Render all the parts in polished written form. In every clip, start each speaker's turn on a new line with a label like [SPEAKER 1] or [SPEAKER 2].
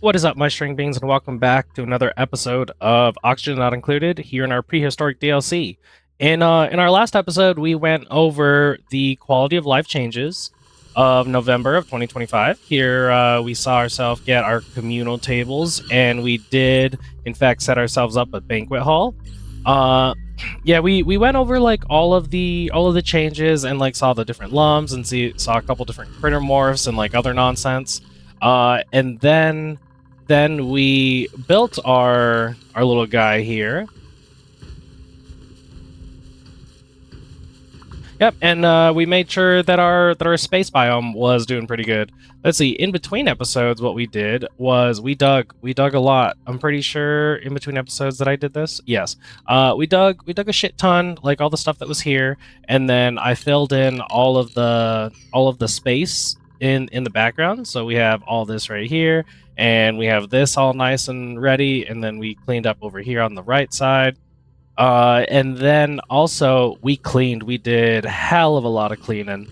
[SPEAKER 1] What is up, my string beans, and welcome back to another episode of Oxygen Not Included here in our Prehistoric DLC. In our last episode, we went over the quality of life changes of November of 2025. Here, we saw ourselves get our communal tables, and we did, in fact, set ourselves up a banquet hall. Yeah, we went over like all of the changes and like saw the different lums and saw a couple different critter morphs and like other nonsense. And then we built our little guy here. Yep, and we made sure that our space biome was doing pretty good. Let's see. In between episodes, what we did was we dug a lot. I'm pretty sure in between episodes that I did this. Yes, we dug a shit ton, like all the stuff that was here, and then I filled in all of the space in the background. So we have all this right here, and we have this all nice and ready, and then we cleaned up over here on the right side. And then also we did hell of a lot of cleaning.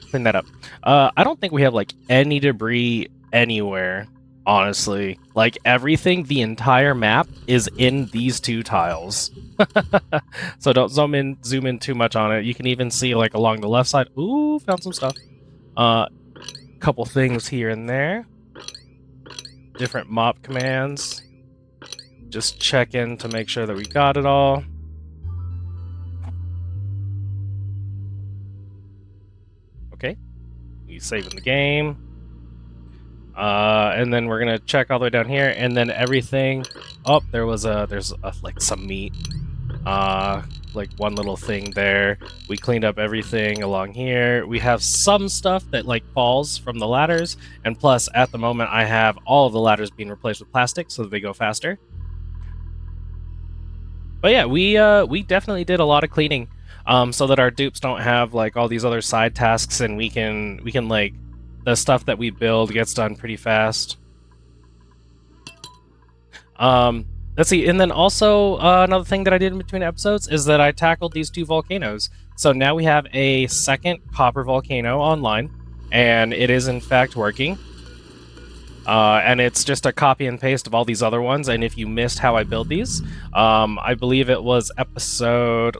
[SPEAKER 1] Clean that up. I don't think we have like any debris anywhere, honestly. Like everything, the entire map is in these two tiles. So don't zoom in too much on it. You can even see like along the left side. Ooh, found some stuff. Couple things here and there. Different mop commands. Just check in to make sure that we got it all. Okay, we saving the game. And then we're gonna check all the way down here, and then everything. Oh, there's like some meat. Like one little thing there. We cleaned up everything along here. We have some stuff that like falls from the ladders, and plus at the moment I have all of the ladders being replaced with plastic so that they go faster. But yeah, we definitely did a lot of cleaning, so that our dupes don't have like all these other side tasks, and we can like the stuff that we build gets done pretty fast. Let's see, and then also another thing that I did in between episodes is that I tackled these two volcanoes. So now we have a second copper volcano online, and it is in fact working. And it's just a copy and paste of all these other ones. And if you missed how I build these, I believe it was episode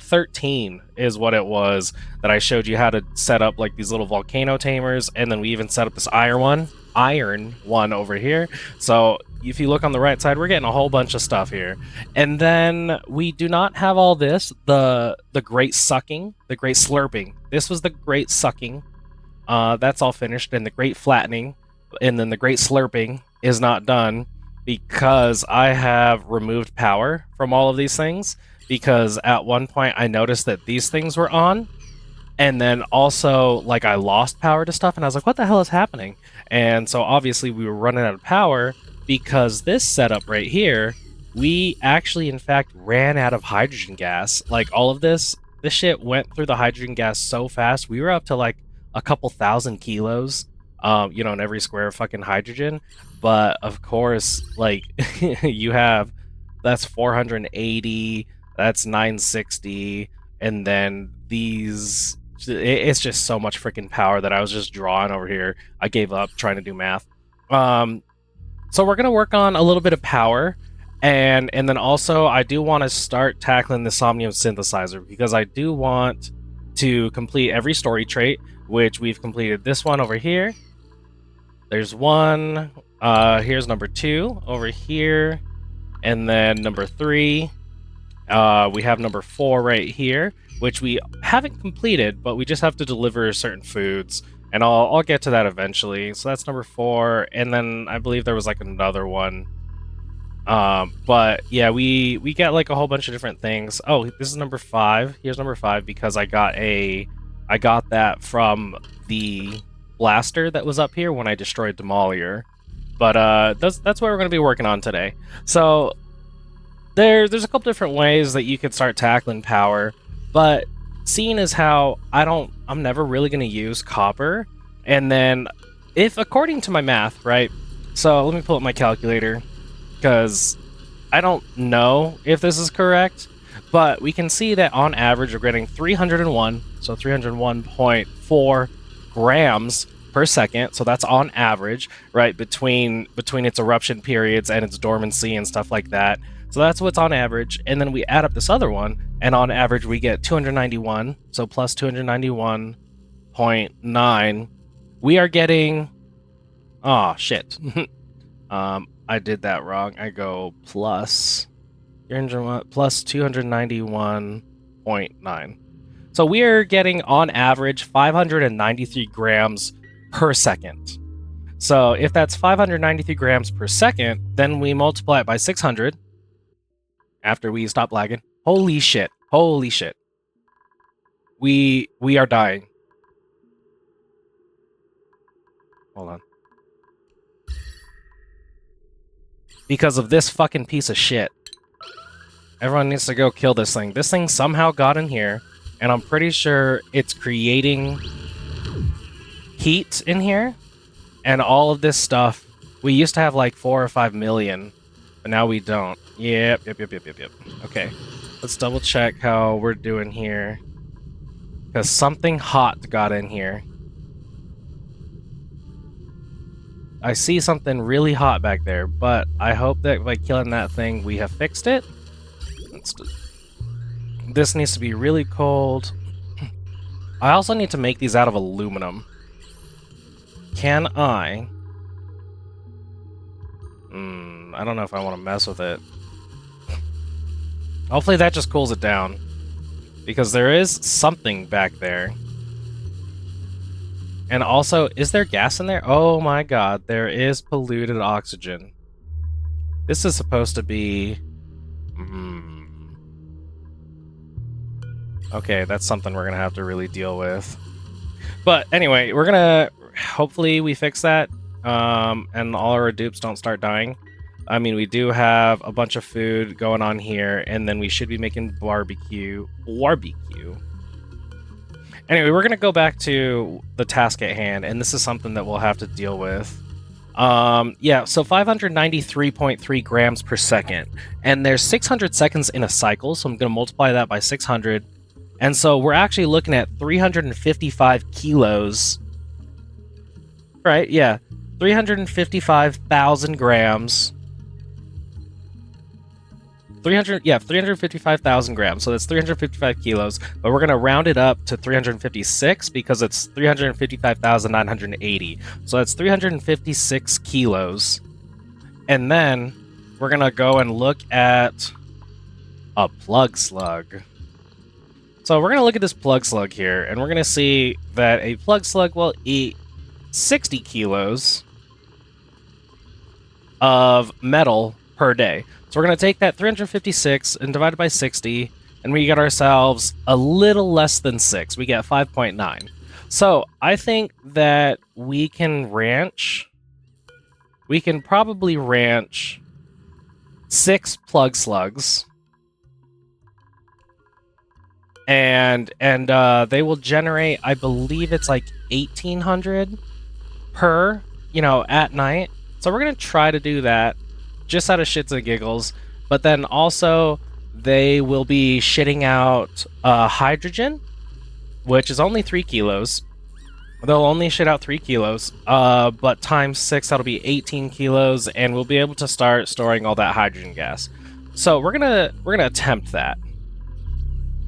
[SPEAKER 1] 13 is what it was that I showed you how to set up like these little volcano tamers, and then we even set up this iron one over here. So if you look on the right side, we're getting a whole bunch of stuff here. And then we do not have all this, the great sucking, the great slurping. This was the great sucking. That's all finished, and the great flattening. And then the great slurping is not done because I have removed power from all of these things, because at one point I noticed that these things were on, and then also like I lost power to stuff, and I was like, what the hell is happening? And so obviously we were running out of power because this setup right here, we actually in fact ran out of hydrogen gas. Like all of this shit went through the hydrogen gas so fast. We were up to like a couple thousand kilos, you know, in every square of fucking hydrogen. But of course, like you have, that's 480, that's 960, and then these, it's just so much freaking power that I was just drawing over here. I gave up trying to do math. So we're gonna work on a little bit of power, and then also I do want to start tackling the Somnium Synthesizer, because I do want to complete every story trait, which we've completed this one over here. There's one, here's number 2 over here, and then number 3. We have number 4 right here, which we haven't completed, but we just have to deliver certain foods, and I'll get to that eventually. So that's number 4, and then I believe there was like another one. But yeah, we got like a whole bunch of different things. Oh, this is number 5. Here's number 5 because I got that from the blaster that was up here when I destroyed Demolier. But that's what we're going to be working on today. So there's a couple different ways that you could start tackling power, but seeing as how I'm never really going to use copper, and then if according to my math, right? So let me pull up my calculator, because I don't know if this is correct, but we can see that on average we're getting 301, so 301.4 grams per second. So that's on average, right, between its eruption periods and its dormancy and stuff like that. So that's what's on average. And then we add up this other one, and on average we get 291. So plus 291.9. We are getting... Oh, shit. I did that wrong. I go plus 291.9. So we are getting, on average, 593 grams per second. So if that's 593 grams per second, then we multiply it by 600 after we stop lagging. Holy shit. Holy shit. We are dying. Hold on. Because of this fucking piece of shit. Everyone needs to go kill this thing. This thing somehow got in here, and I'm pretty sure it's creating heat in here. And all of this stuff, we used to have like 4 or 5 million, but now we don't. Yep. Okay, let's double check how we're doing here. Because something hot got in here. I see something really hot back there, but I hope that by killing that thing, we have fixed it. This needs to be really cold. I also need to make these out of aluminum. Can I? I don't know if I want to mess with it. Hopefully that just cools it down. Because there is something back there. And also, is there gas in there? Oh my god, there is polluted oxygen. This is supposed to be... Okay, that's something we're gonna have to really deal with. But anyway, we're gonna... Hopefully we fix that, and all our dupes don't start dying. I mean, we do have a bunch of food going on here, and then we should be making barbecue. Anyway, we're going to go back to the task at hand, and this is something that we'll have to deal with. Yeah, so 593.3 grams per second. And there's 600 seconds in a cycle, so I'm going to multiply that by 600. And so we're actually looking at 355 kilos. Right, yeah. 355,000 grams. 355,000 grams, so that's 355 kilos, but we're going to round it up to 356 because it's 355,980. So that's 356 kilos. And then we're going to go and look at a plug slug. So we're going to look at this plug slug here, and we're going to see that a plug slug will eat 60 kilos of metal per day. So we're going to take that 356 and divide it by 60, and we get ourselves a little less than 6. We get 5.9. So I think that we can ranch... We can probably ranch 6 plug slugs. And they will generate, I believe it's like 1,800 per, at night. So we're going to try to do that. Just out of shits and giggles, but then also they will be shitting out hydrogen, which is only 3 kilos. They'll only shit out 3 kilos, but times 6, that'll be 18 kilos, and we'll be able to start storing all that hydrogen gas. So we're gonna attempt that,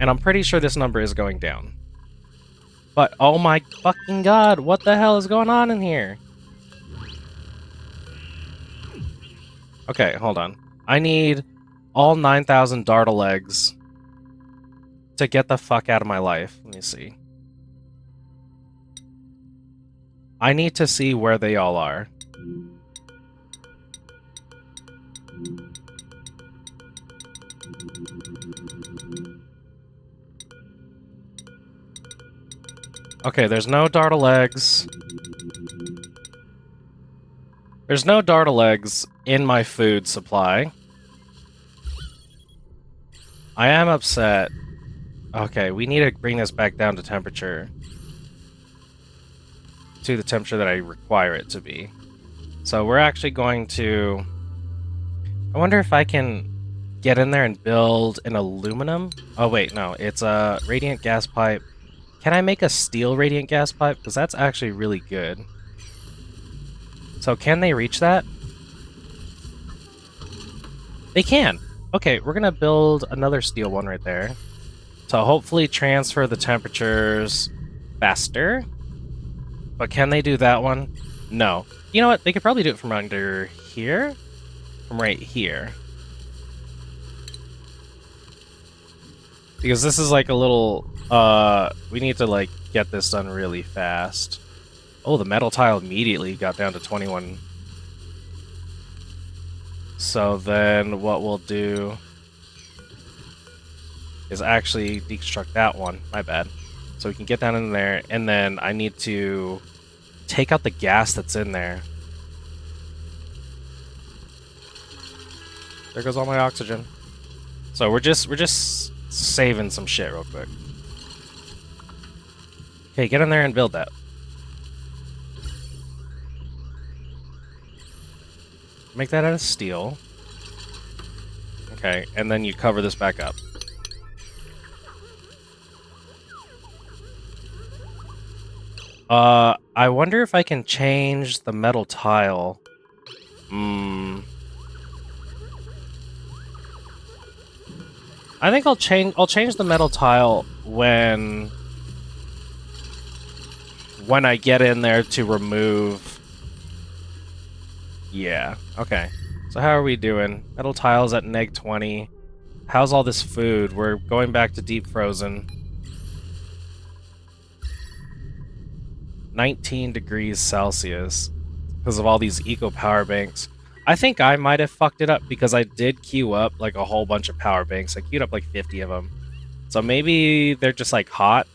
[SPEAKER 1] and I'm pretty sure this number is going down. But oh my fucking god, what the hell is going on in here? Okay, hold on. I need all 9,000 dartle eggs to get the fuck out of my life. Let me see. I need to see where they all are. Okay, there's no dartle eggs. There's no dartle eggs in my food supply. I am upset. Okay, we need to bring this back down to temperature. To the temperature that I require it to be. So we're actually going to... I wonder if I can get in there and build an aluminum? Oh wait, no, it's a radiant gas pipe. Can I make a steel radiant gas pipe? Because that's actually really good. So can they reach that? They can. Okay, we're gonna build another steel one right there to hopefully transfer the temperatures faster. But can they do that one? No. You know what? They could probably do it from under here? From right here. Because this is like a little, we need to like get this done really fast. Oh, the metal tile immediately got down to 21. So then what we'll do is actually deconstruct that one. My bad. So we can get down in there, and then I need to take out the gas that's in there. There goes all my oxygen. So we're just saving some shit real quick. Okay, get in there and build that. Make that out of steel. Okay, and then you cover this back up. I wonder if I can change the metal tile. I think I'll change the metal tile when I get in there to remove. Yeah, okay. So how are we doing? Metal tiles at -20. How's all this food? We're going back to deep frozen. 19 degrees Celsius because of all these eco power banks. I think I might have fucked it up because I did queue up like a whole bunch of power banks. I queued up like 50 of them. So maybe they're just like hot.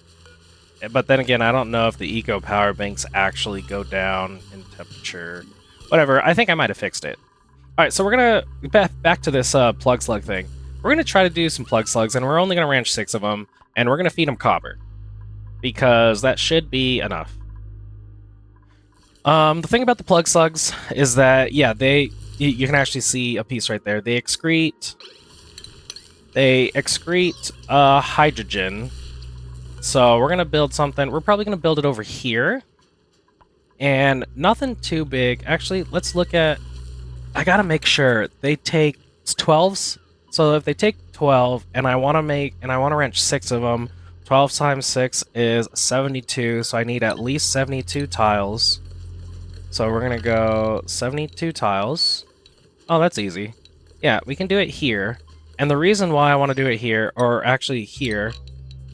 [SPEAKER 1] But then again, I don't know if the eco power banks actually go down in temperature. Whatever, I think I might have fixed it. Alright, so we're gonna back to this plug slug thing. We're gonna try to do some plug slugs, and we're only gonna ranch 6 of them, and we're gonna feed them copper. Because that should be enough. The thing about the plug slugs is that, yeah, you can actually see a piece right there. They excrete hydrogen. So we're gonna build something. We're probably gonna build it over here. And nothing too big. Actually, let's look at... I gotta make sure they take 12s. So if they take 12, and I want to wrench 6 of them, 12 times 6 is 72. So I need at least 72 tiles. So we're gonna go 72 tiles. Oh, that's easy. Yeah, we can do it here. And the reason why I want to do it here, or actually here,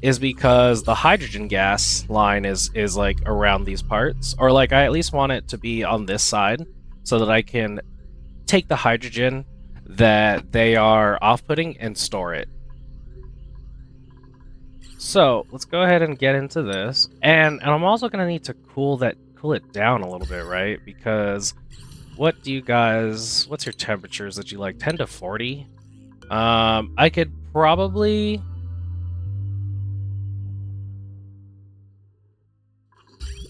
[SPEAKER 1] is because the hydrogen gas line is like around these parts, or like I at least want it to be on this side so that I can take the hydrogen that they are off-putting and store it. So let's go ahead and get into this, and I'm also gonna need to cool it down a little bit, right? Because what's your temperatures that you like? 10 to 40? I could probably...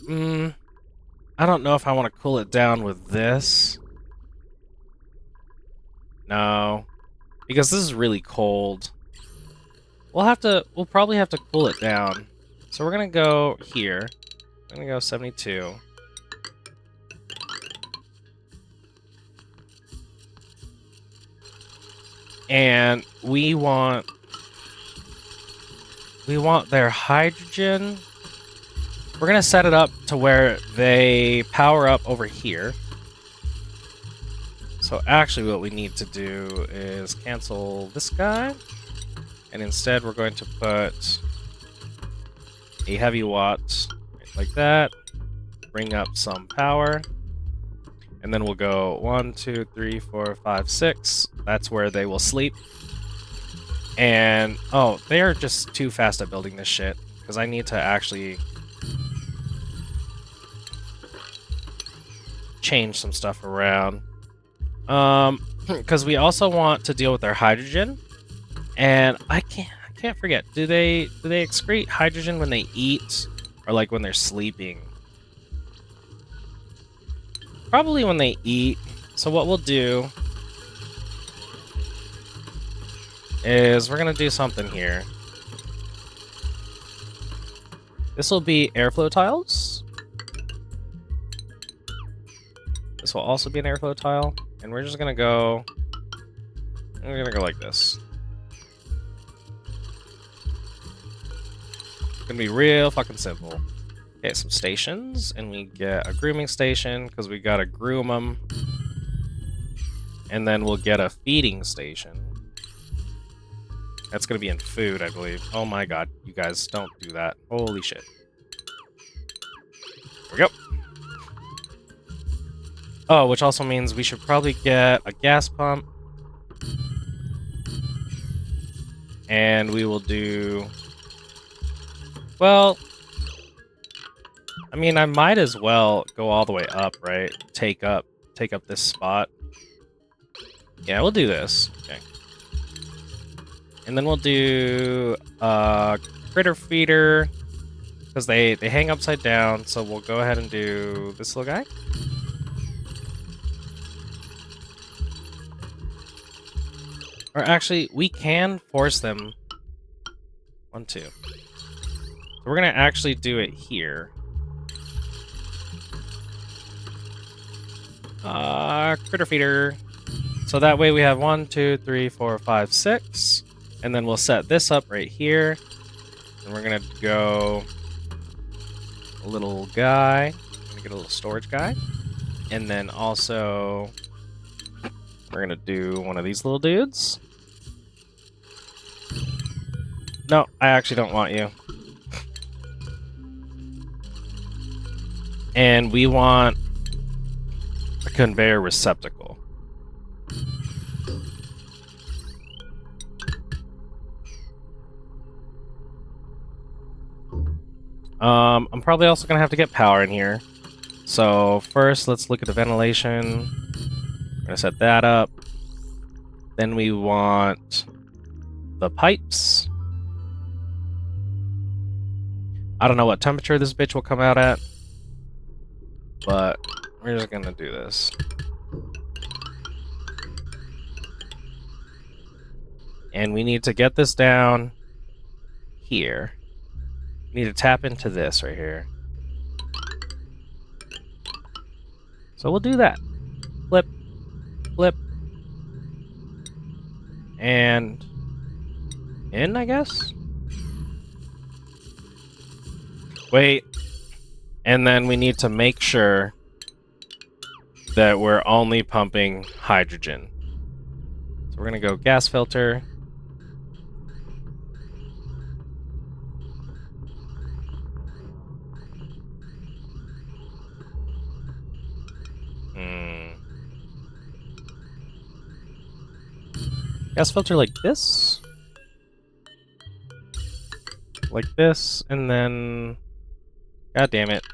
[SPEAKER 1] I don't know if I want to cool it down with this. No. Because this is really cold. We'll probably have to cool it down. So we're gonna go here. I'm gonna go 72. And we want their hydrogen. We're gonna set it up to where they power up over here. So actually what we need to do is cancel this guy. And instead we're going to put a heavy watt like that. Bring up some power. And then we'll go 1, 2, 3, 4, 5, 6. That's where they will sleep. And, oh, they are just too fast at building this shit. Because I need to actually change some stuff around. Because we also want to deal with their hydrogen. And I can't forget, do they excrete hydrogen when they eat? Or like when they're sleeping? Probably when they eat. So what we'll do is we're gonna do something here. This will be airflow tiles. This will also be an airflow tile, and we're just gonna go. We're gonna go like this. It's gonna be real fucking simple. Okay, some stations, and we get a grooming station because we gotta groom them, and then we'll get a feeding station. That's gonna be in food, I believe. Oh my god, you guys, don't do that. Holy shit. There we go. Oh, which also means we should probably get a gas pump. And we will do... Well... I mean, I might as well go all the way up, right? Take up this spot. Yeah, we'll do this. Okay. And then we'll do critter feeder, because they hang upside down, so we'll go ahead and do this little guy. Or actually, we can force them. 1, 2. So we're gonna actually do it here. Critter feeder. So that way we have 1, 2, 3, 4, 5, 6. And then we'll set this up right here. And we're gonna go a little guy. I'm gonna get a little storage guy. And then also we're gonna do one of these little dudes. No, I actually don't want you. And we want a conveyor receptacle. I'm probably also gonna have to get power in here. So first, let's look at the ventilation. We're gonna set that up. Then we want the pipes. I don't know what temperature this bitch will come out at, but we're just gonna do this. And we need to get this down here. We need to tap into this right here. So we'll do that. Flip, flip, and in, I guess? Wait. And then we need to make sure that we're only pumping hydrogen. So we're gonna go gas filter. Gas filter like this. Like this, and then... God damn it.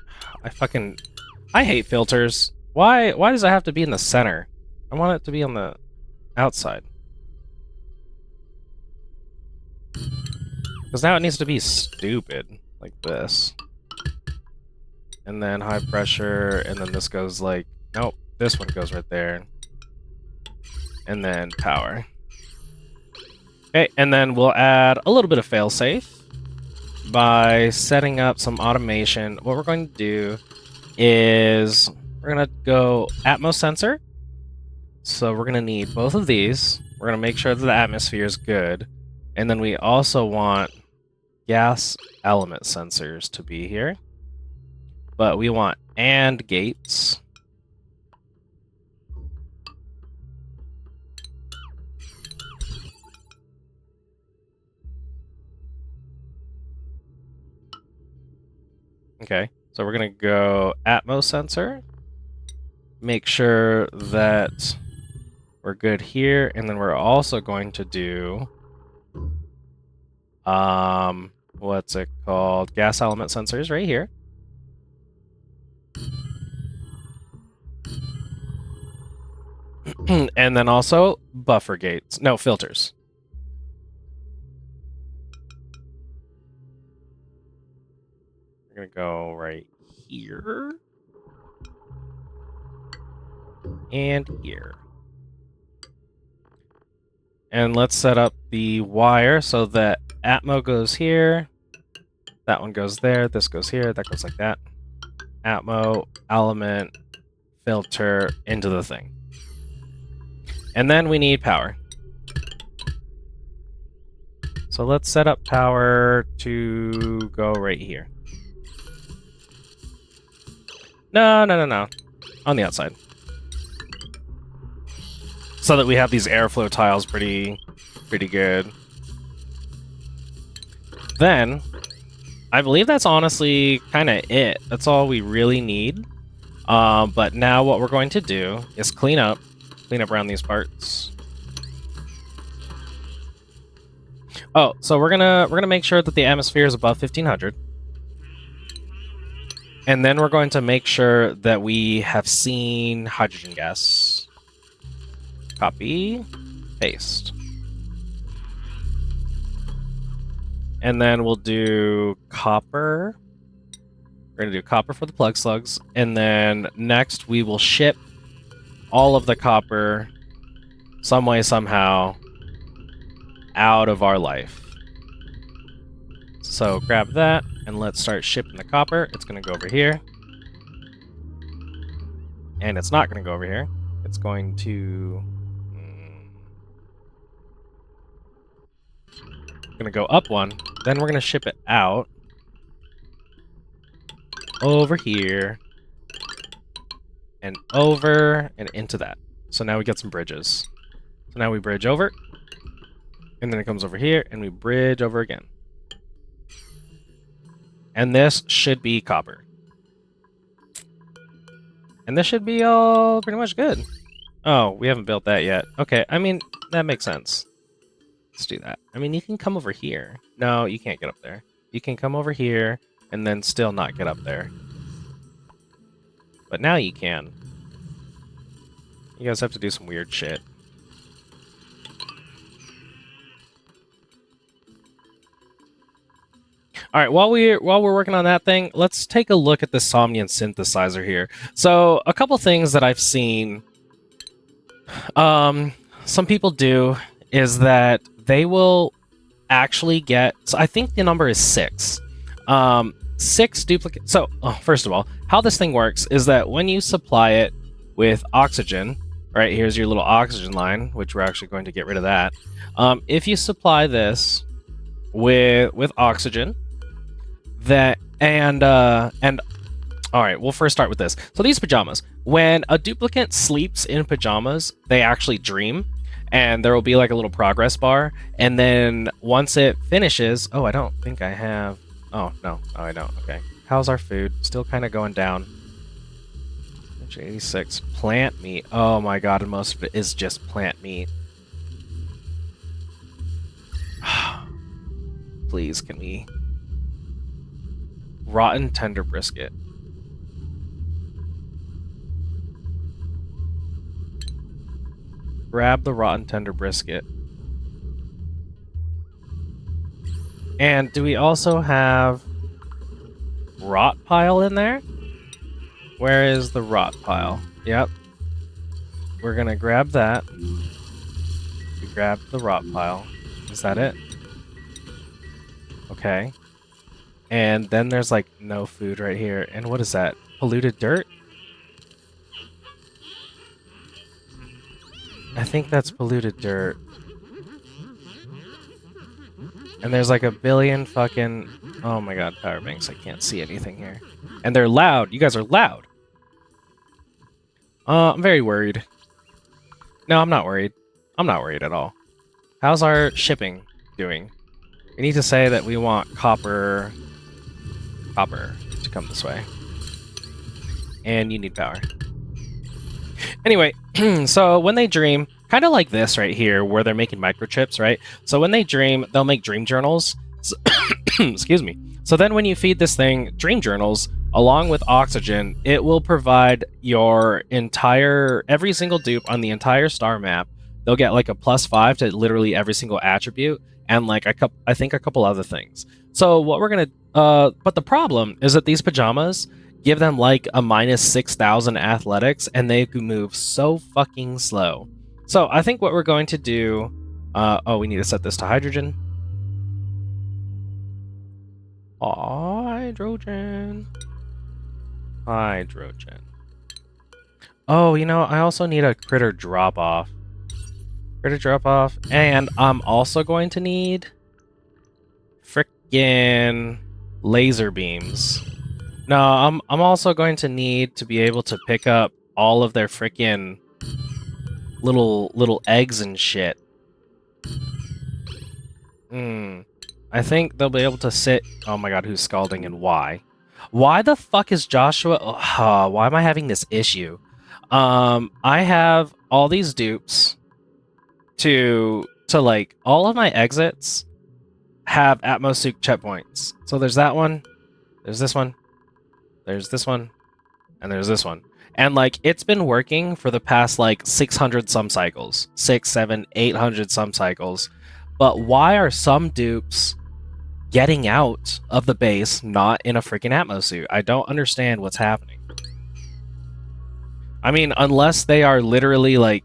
[SPEAKER 1] I hate filters. Why does it have to be in the center? I want it to be on the outside. Because now it needs to be stupid. Like this. And then high pressure, and then this goes like... Nope, this one goes right there. And then power. Okay, and then we'll add a little bit of failsafe by setting up some automation. What we're going to do is we're going to go Atmos sensor. So we're going to need both of these. We're going to make sure that the atmosphere is good. And then we also want gas element sensors to be here. But we want AND gates. Okay, so we're going to go Atmos sensor. Make sure that we're good here. And then we're also going to do... what's it called? Gas element sensors right here. And then also buffer gates. No, filters. We're going to go right here. And here. And let's set up the wire so that Atmo goes here. That one goes there. This goes here. That goes like that. Atmo, element, filter into the thing. And then we need power. So let's set up power to go right here. No. On the outside. So that we have these airflow tiles pretty good. Then, I believe that's honestly kind of it. That's all we really need. But now what we're going to do is clean up around these parts. Oh, so we're gonna make sure that the atmosphere is above 1500. And then we're going to make sure that we have seen hydrogen gas. Copy, paste. And then we'll do copper. We're going to do copper for the plug slugs. And then next we will ship all of the copper some way, somehow out of our life. So grab that and let's start shipping the copper. It's going to go over here. And it's not going to go over here. It's going to... going to go up one. Then we're going to ship it out. Over here. And over and into that. So now we get some bridges. So now we bridge over. And then it comes over here and we bridge over again. And this should be copper. And this should be all pretty much good. Oh, we haven't built that yet. Okay, I mean, that makes sense. Let's do that. I mean, you can come over here. No, you can't get up there. You can come over here and then still not get up there. But now you can. You guys have to do some weird shit. All right, while we're working on that thing, let's take a look at the Somnium Synthesizer here. So, a couple things that I've seen some people do is that they will actually get... So I think the number is 6. 6 duplicate... So, first of all, how this thing works is that when you supply it with oxygen... Right, here's your little oxygen line, which we're actually going to get rid of that. If you supply this with oxygen... all right, we'll first start with this. So these pajamas, when a duplicate sleeps in pajamas, they actually dream, and there will be like a little progress bar. And then once it finishes, oh, I don't think I have. Oh no, oh I don't. Okay, how's our food? Still kind of going down. 86 plant meat. Oh my god, and most of it is just plant meat. Please, can we? Rotten tender brisket. Grab the rotten tender brisket. And do we also have rot pile in there? Where is the rot pile? Yep. We're gonna grab that. We grab the rot pile. Is that it? Okay. And then there's like no food right here. And what is that? Polluted dirt? I think that's polluted dirt. And there's like a billion fucking... Oh my god, power banks. I can't see anything here. And they're loud. You guys are loud. I'm very worried. No, I'm not worried. I'm not worried at all. How's our shipping doing? We need to say that we want copper to come this way. And you need power. Anyway, so when they dream, kind of like this right here, where they're making microchips, right? So when they dream, they'll make dream journals. So, excuse me. So then when you feed this thing dream journals, along with oxygen, it will provide your every single dupe on the entire star map. They'll get like a +5 to literally every single attribute, and like I think a couple other things. So what we're gonna, but the problem is that these pajamas give them like a -6,000 athletics, and they can move so fucking slow. So I think what we're going to do, oh, we need to set this to hydrogen. Hydrogen. Oh, you know, I also need a critter drop-off. Critter drop-off. And I'm also going to need... frickin' laser beams. No, I'm also going to need to be able to pick up all of their frickin' little eggs and shit. I think they'll be able to sit... Oh my god, who's scalding and why? Why the fuck is Joshua... why am I having this issue? I have all these dupes to like, all of my exits have Atmospheric checkpoints. So there's that one, there's this one, there's this one, and there's this one. And, like, it's been working for the past, like, 600 some cycles. 6, 7, 800 some cycles. But why are some dupes getting out of the base not in a freaking Atmosuit? I don't understand what's happening. I mean, unless they are literally, like,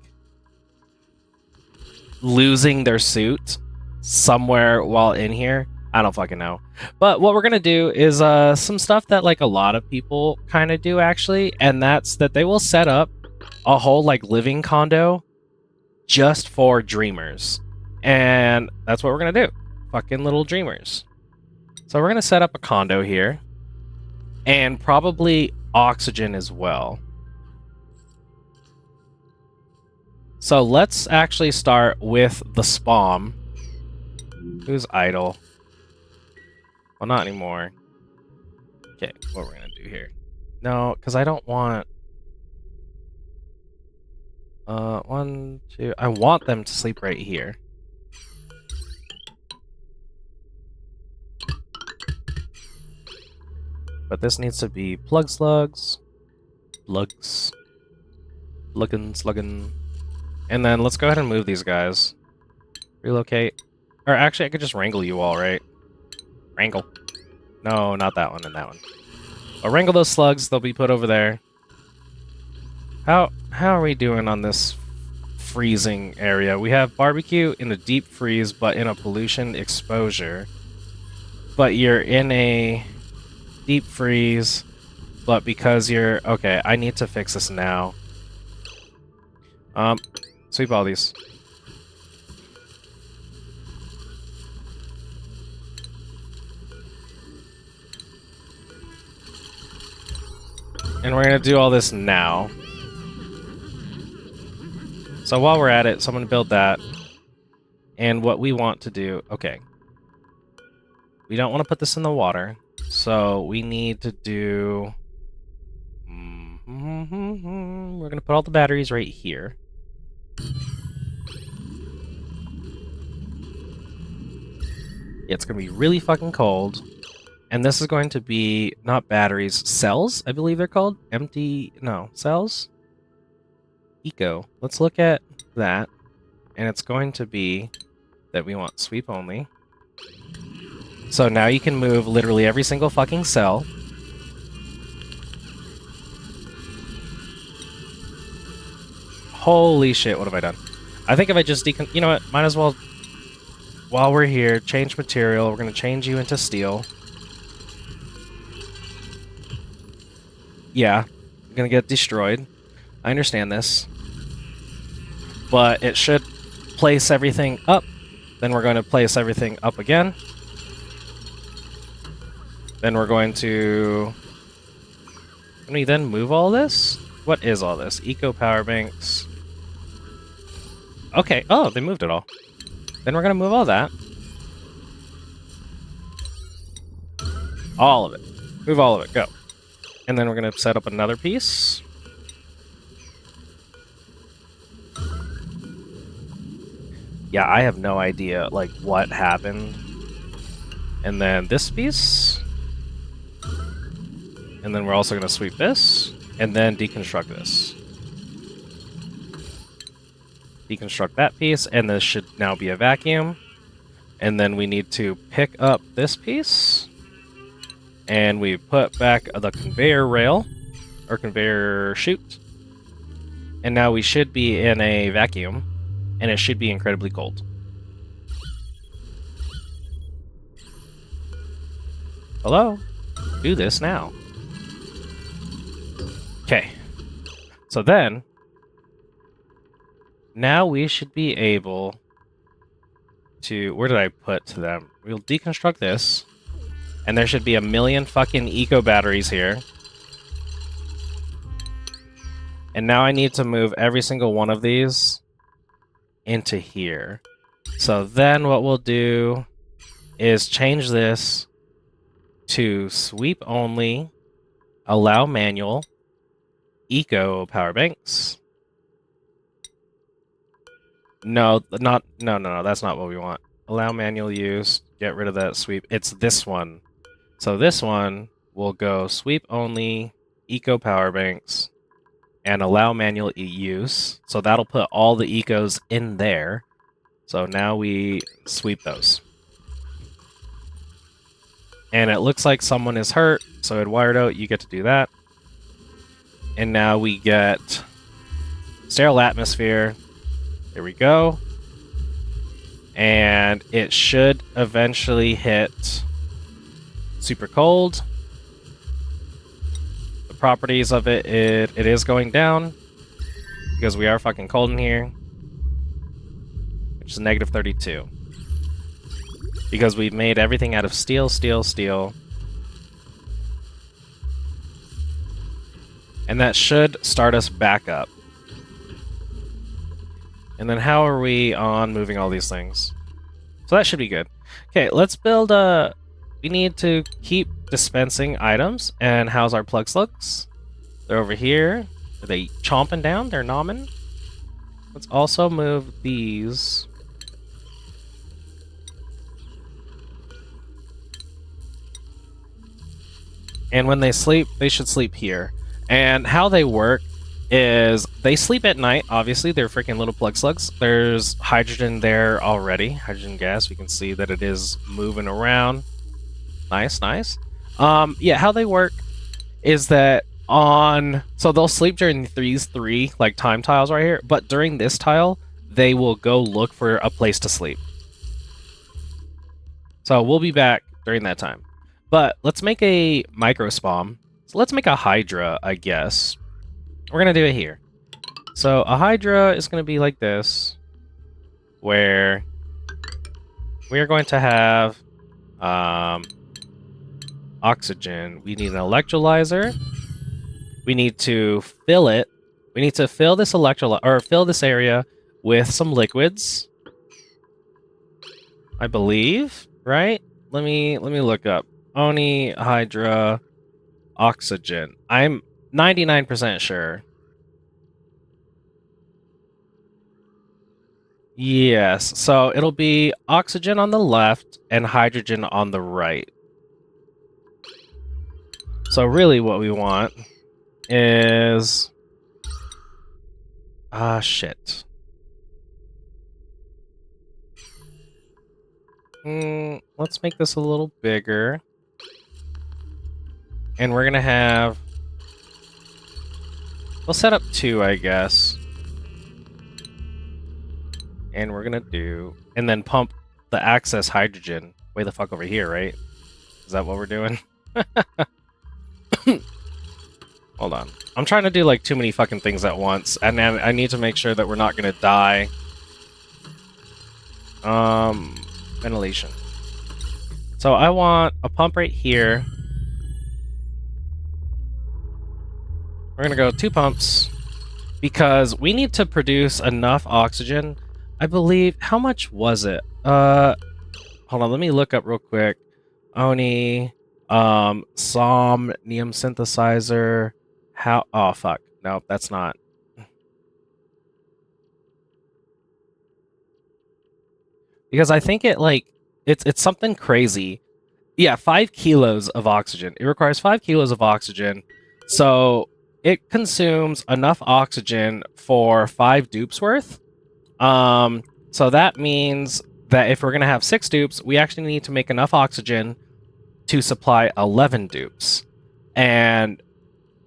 [SPEAKER 1] losing their suit somewhere while in here. I don't fucking know. But what we're going to do is some stuff that, like, a lot of people kind of do, actually. And that's that they will set up a whole, like, living condo just for dreamers. And that's what we're going to do. Fucking little dreamers. So we're going to set up a condo here. And probably oxygen as well. So let's actually start with the spawn. Who's idle? Well, not anymore. Okay, what we're gonna do here. No, because I don't want... 1, 2... I want them to sleep right here. But this needs to be plug slugs. Slugs. Sluggin'. And then let's go ahead and move these guys. Relocate. Or actually, I could just wrangle you all, right? Wrangle. No, not that one and that one. I'll wrangle those slugs. They'll be put over there. How are we doing on this freezing area? We have barbecue in a deep freeze, but in a pollution exposure. But you're in a deep freeze, but because you're... Okay, I need to fix this now. Sweep all these. And we're going to do all this now. So while we're at it, so I'm going to build that. And what we want to do... Okay. We don't want to put this in the water. So we need to do... We're going to put all the batteries right here. It's going to be really fucking cold. And this is going to be, not batteries, cells, I believe they're called. Empty, no, cells? Eco. Let's look at that. And it's going to be that we want sweep only. So now you can move literally every single fucking cell. Holy shit, what have I done? I think if I just you know what, might as well, while we're here, change material. We're going to change you into steel. Yeah, I'm going to get destroyed. I understand this. But it should place everything up. Then we're going to place everything up again. Then we're going to... Can we then move all this? What is all this? Eco power banks. Okay. Oh, they moved it all. Then we're going to move all that. All of it. Move all of it. Go. And then we're going to set up another piece. Yeah, I have no idea, like, what happened. And then this piece. And then we're also going to sweep this. And then deconstruct this. Deconstruct that piece. And this should now be a vacuum. And then we need to pick up this piece. And we put back the conveyor rail. Or conveyor chute. And now we should be in a vacuum. And it should be incredibly cold. Hello? Do this now. Okay. So then, now we should be able to... Where did I put to them? We'll deconstruct this. And there should be 1,000,000 fucking eco batteries here. And now I need to move every single one of these into here. So then what we'll do is change this to sweep only, allow manual, eco power banks. No, that's not what we want. Allow manual use, get rid of that sweep. It's this one. So this one will go sweep only, eco power banks, and allow manual use. So that'll put all the ecos in there. So now we sweep those. And it looks like someone is hurt, so Eduardo, you get to do that. And now we get sterile atmosphere. Here we go. And it should eventually hit super cold. The properties of it is going down because we are fucking cold in here, which is negative 32. Because we've made everything out of steel, steel, steel. And that should start us back up. And then how are we on moving all these things? So that should be good. Okay, let's build a... We need to keep dispensing items. And how's our plug slugs? They're over here. Are they chomping down? They're nomming. Let's also move these. And when they sleep, they should sleep here. And how they work is they sleep at night. Obviously, they're freaking little plug slugs. There's hydrogen there already. Hydrogen gas. We can see that it is moving around. Nice, nice. Yeah, how they work is that so they'll sleep during these three like time tiles right here, but during this tile, they will go look for a place to sleep. So we'll be back during that time. But let's make a micro spawn. So let's make a hydra, I guess. We're gonna do it here. So a hydra is gonna be like this, where we are going to have oxygen. We need an electrolyzer. We need to fill it. We need to fill this fill this area with some liquids. I believe, right? Let me look up. Oni, hydra, oxygen. I'm 99% sure. Yes, so it'll be oxygen on the left and hydrogen on the right. So really what we want is... shit. Let's make this a little bigger. And we're gonna have... We'll set up 2, I guess. And we're gonna do... And then pump the excess hydrogen way the fuck over here, right? Is that what we're doing? Hold on. I'm trying to do like too many fucking things at once, and then I need to make sure that we're not gonna die. Ventilation. So I want a pump right here. We're gonna go 2 pumps because we need to produce enough oxygen. I believe, how much was it? Hold on, let me look up real quick. Oni, Somnium Synthesizer. Oh fuck. No, that's not. Because I think it's something crazy. Yeah, 5 kilos of oxygen. It requires 5 kilos of oxygen. So it consumes enough oxygen for 5 dupes worth. So that means that if we're going to have 6 dupes, we actually need to make enough oxygen to supply 11 dupes. And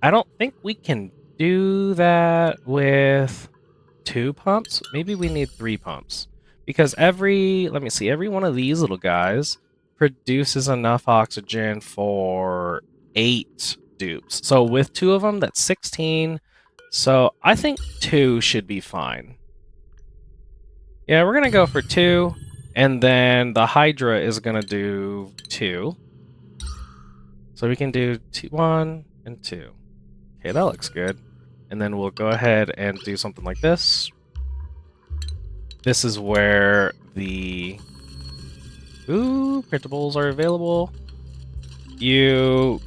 [SPEAKER 1] I don't think we can do that with 2 pumps. Maybe we need 3 pumps. Because let me see, every one of these little guys produces enough oxygen for 8 dupes. So with 2 of them, that's 16. So I think 2 should be fine. Yeah, we're gonna go for 2, and then the Hydra is gonna do 2. So we can do 1 and 2. Okay, that looks good. And then we'll go ahead and do something like this. This is where the printables are available. You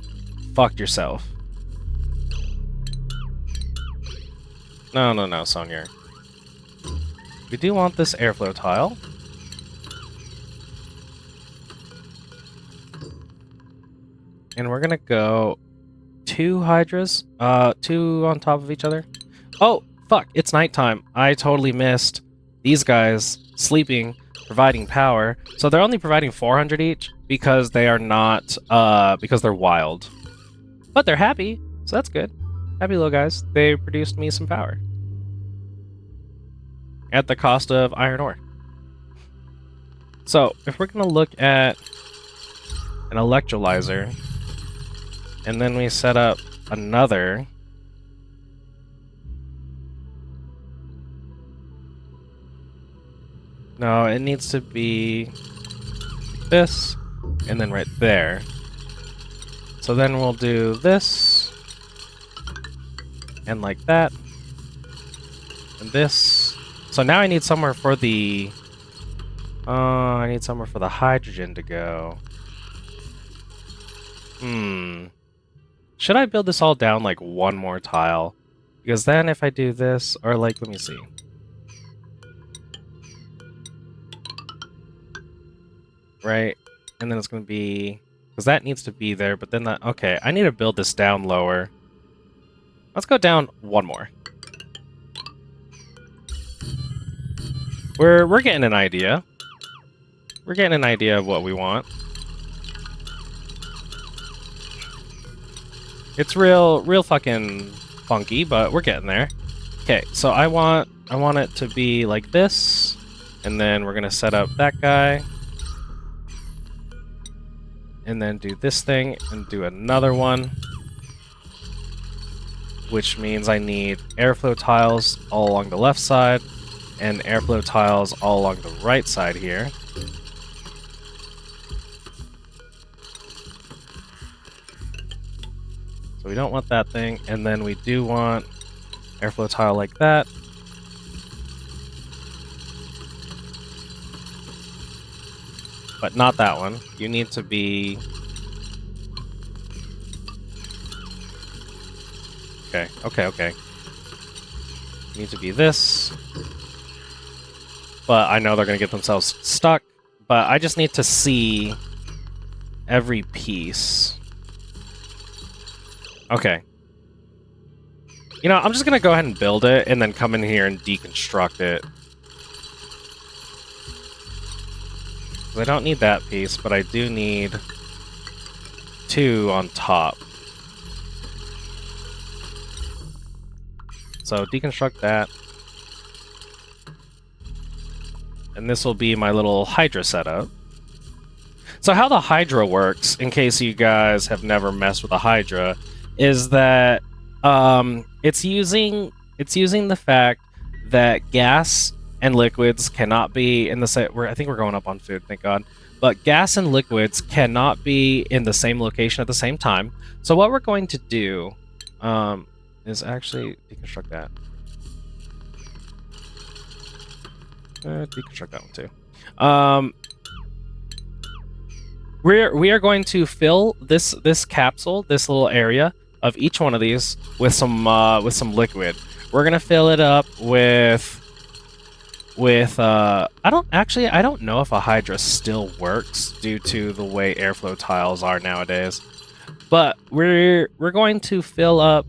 [SPEAKER 1] fucked yourself. No, Sonia. We do want this airflow tile. And we're gonna go 2 hydras, 2 on top of each other. Oh, fuck, it's nighttime. I totally missed these guys sleeping, providing power. So they're only providing 400 each because they are not, because they're wild. But they're happy, so that's good. Happy little guys. They produced me some power. At the cost of iron ore. So, if we're gonna look at an electrolyzer, and then we set up another. No, it needs to be this, and then right there. So then we'll do this, and like that, and this. So now I need somewhere for the... I need somewhere for the hydrogen to go. Should I build this all down like one more tile? Because then if I do this, or like, let me see. Right? And then it's going to be... Because that needs to be there, but then that... Okay, I need to build this down lower. Let's go down one more. We're getting an idea. We're getting an idea of what we want. It's real fucking funky, but we're getting there. Okay, so I want it to be like this, and then we're gonna set up that guy, and then do this thing, and do another one, which means I need airflow tiles all along the left side, and airflow tiles all along the right side here. So we don't want that thing, and then we do want airflow tile like that. But not that one. You need to be... Okay. You need to be this. But I know they're going to get themselves stuck. But I just need to see every piece. Okay. You know, I'm just going to go ahead and build it, and then come in here and deconstruct it. I don't need that piece, but I do need 2 on top. So deconstruct that. And this will be my little Hydra setup. So how the Hydra works, in case you guys have never messed with a Hydra, is that it's using the fact that gas and liquids cannot be in the same... I think we're going up on food, thank God. But gas and liquids cannot be in the same location at the same time. So what we're going to do is actually deconstruct that. Deconstruct that one too. We are going to fill this capsule, this little area of each one of these with some liquid. We're gonna fill it up with I don't know if a Hydra still works due to the way airflow tiles are nowadays. But we're going to fill up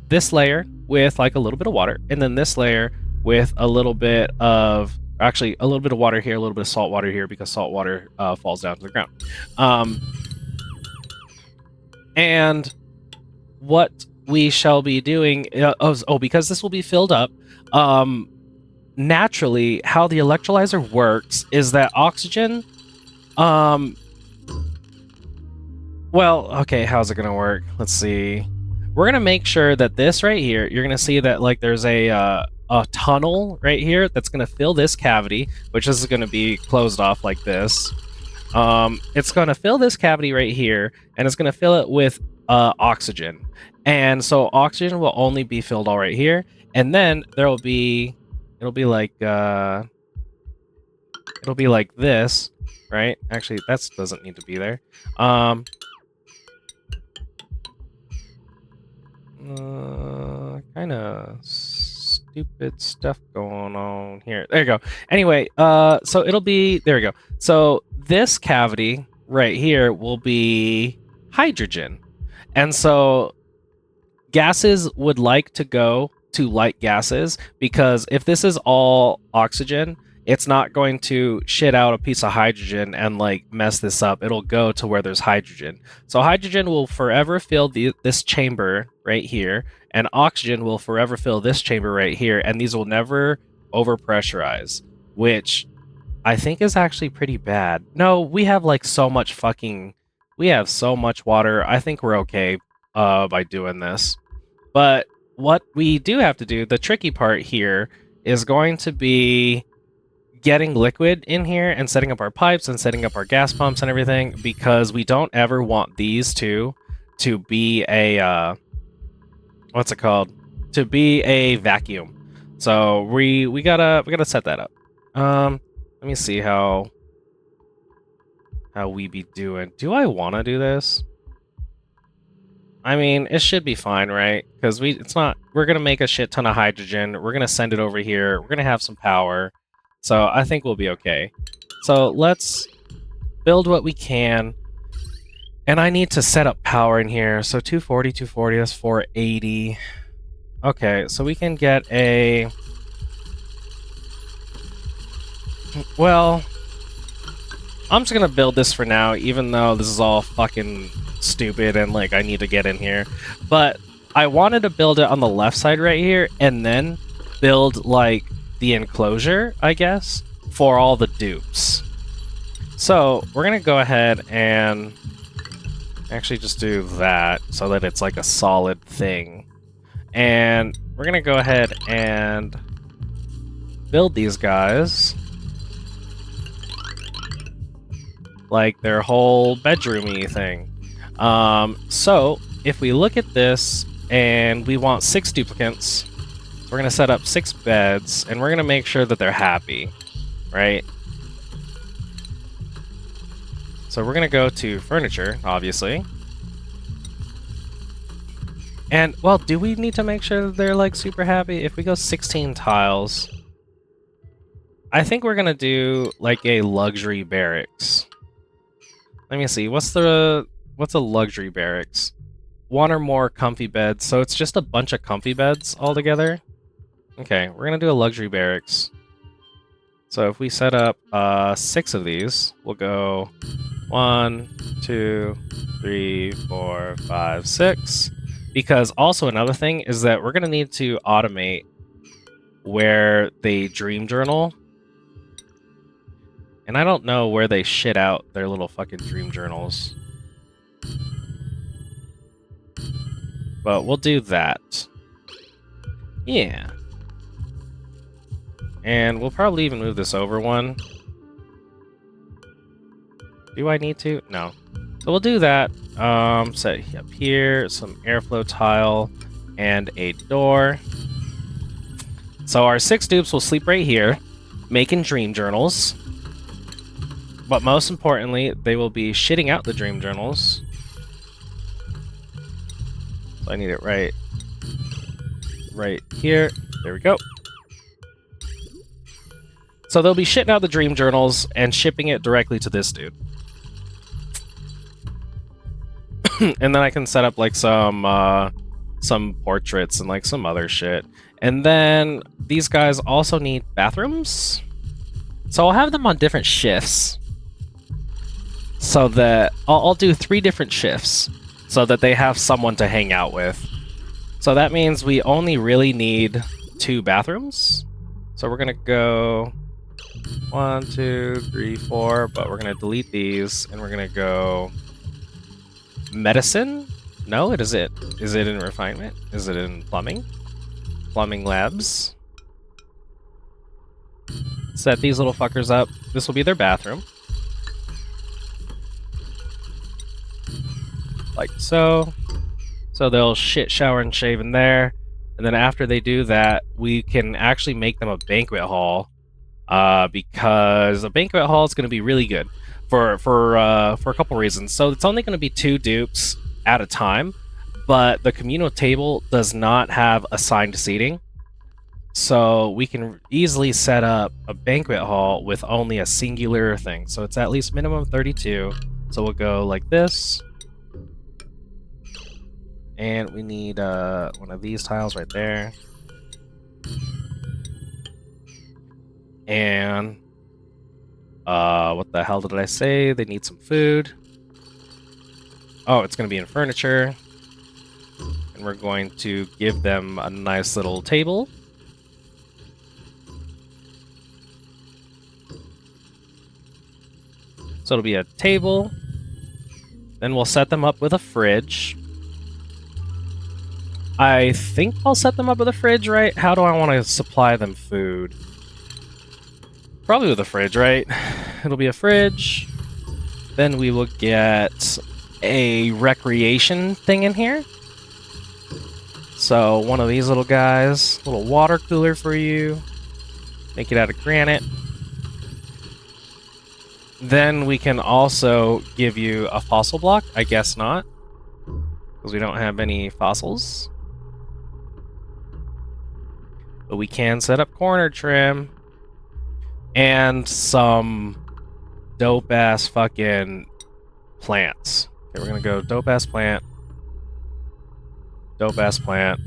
[SPEAKER 1] this layer with like a little bit of water, and then this layer with a little bit of... Actually, a little bit of water here, a little bit of salt water here, because salt water falls down to the ground. And what we shall be doing... because this will be filled up, naturally, how the electrolyzer works is that oxygen... Well, okay, how's it going to work? Let's see. we're gonna make sure that this right here, you're gonna see that like there's a tunnel right here that's gonna fill this cavity, which is gonna be closed off like this. It's gonna fill this cavity right here, and it's gonna fill it with oxygen. And so oxygen will only be filled all right here, and then it'll be like this, right? Actually, that doesn't need to be there. Kind of stupid stuff going on here. There you go. Anyway, so it'll be, there we go. So this cavity right here will be hydrogen. And so gases would like to go to light gases, because if this is all oxygen, it's not going to shit out a piece of hydrogen and like mess this up. It'll go to where there's hydrogen. So hydrogen will forever fill this chamber right here, and oxygen will forever fill this chamber right here, and these will never overpressurize, which I think is actually pretty bad. No, we have like so much we have so much water. I think we're okay by doing this. But what we do have to do, the tricky part here, is going to be getting liquid in here and setting up our pipes and setting up our gas pumps and everything, because we don't ever want these two to be a what's it called? To be a vacuum. So we gotta set that up. Let me see how we be doing. Do I want to do this? I mean, it should be fine, right? Because we're gonna make a shit ton of hydrogen. We're gonna send it over here. We're gonna have some power. So I think we'll be okay. So let's build what we can. And I need to set up power in here. So 240, that's 480. Okay, so we can get a... Well, I'm just gonna build this for now, even though this is all fucking stupid and like I need to get in here. But I wanted to build it on the left side right here, and then build like the enclosure, I guess, for all the dupes. So we're gonna go ahead and actually just do that so that it's like a solid thing. And we're gonna go ahead and build these guys like their whole bedroomy thing. So if we look at this and we want 6 duplicates, we're going to set up 6 beds, and we're going to make sure that they're happy, right? So we're going to go to furniture, obviously. And, well, do we need to make sure that they're, like, super happy? If we go 16 tiles, I think we're going to do, like, a luxury barracks. Let me see. What's a luxury barracks? 1 or more comfy beds. So it's just a bunch of comfy beds all together. Okay, we're gonna do a luxury barracks. So if we set up 6 of these, we'll go 1, 2, 3, 4, 5, 6. Because also another thing is that we're gonna need to automate where they dream journal. And I don't know where they shit out their little fucking dream journals. But we'll do that. Yeah. And we'll probably even move this over 1. Do I need to? No. So we'll do that. Set up here, some airflow tile, and a door. So our 6 dupes will sleep right here, making dream journals. But most importantly, they will be shitting out the dream journals. So I need it right here. There we go. So they'll be shitting out the dream journals and shipping it directly to this dude. And then I can set up like some portraits and like some other shit. And then these guys also need bathrooms. So I'll have them on different shifts. So that I'll do 3 different shifts so that they have someone to hang out with. So that means we only really need 2 bathrooms. So we're gonna go 1, 2, 3, 4, but we're gonna delete these and we're gonna go medicine. No, it is it. Is it in refinement? Is it in plumbing? Plumbing labs. Set these little fuckers up. This will be their bathroom. Like so. So they'll shit, shower, and shave in there. And then after they do that, we can actually make them a banquet hall. Because a banquet hall is going to be really good for a couple reasons. So it's only going to be 2 dupes at a time, but the communal table does not have assigned seating. So we can easily set up a banquet hall with only a singular thing. So it's at least minimum 32. So we'll go like this. And we need one of these tiles right there. And what the hell did I say? They need some food. Oh, it's going to be in furniture. And we're going to give them a nice little table. So it'll be a table. Then we'll set them up with a fridge. I think I'll set them up with a fridge, right? How do I want to supply them food? Probably with a fridge, right? It'll be a fridge. Then we will get a recreation thing in here. So one of these little guys, little water cooler for you. Make it out of granite. Then we can also give you a fossil block. I guess not, because we don't have any fossils. But we can set up corner trim. And some dope-ass fucking plants. Okay, we're gonna go dope-ass plant. Dope-ass plant.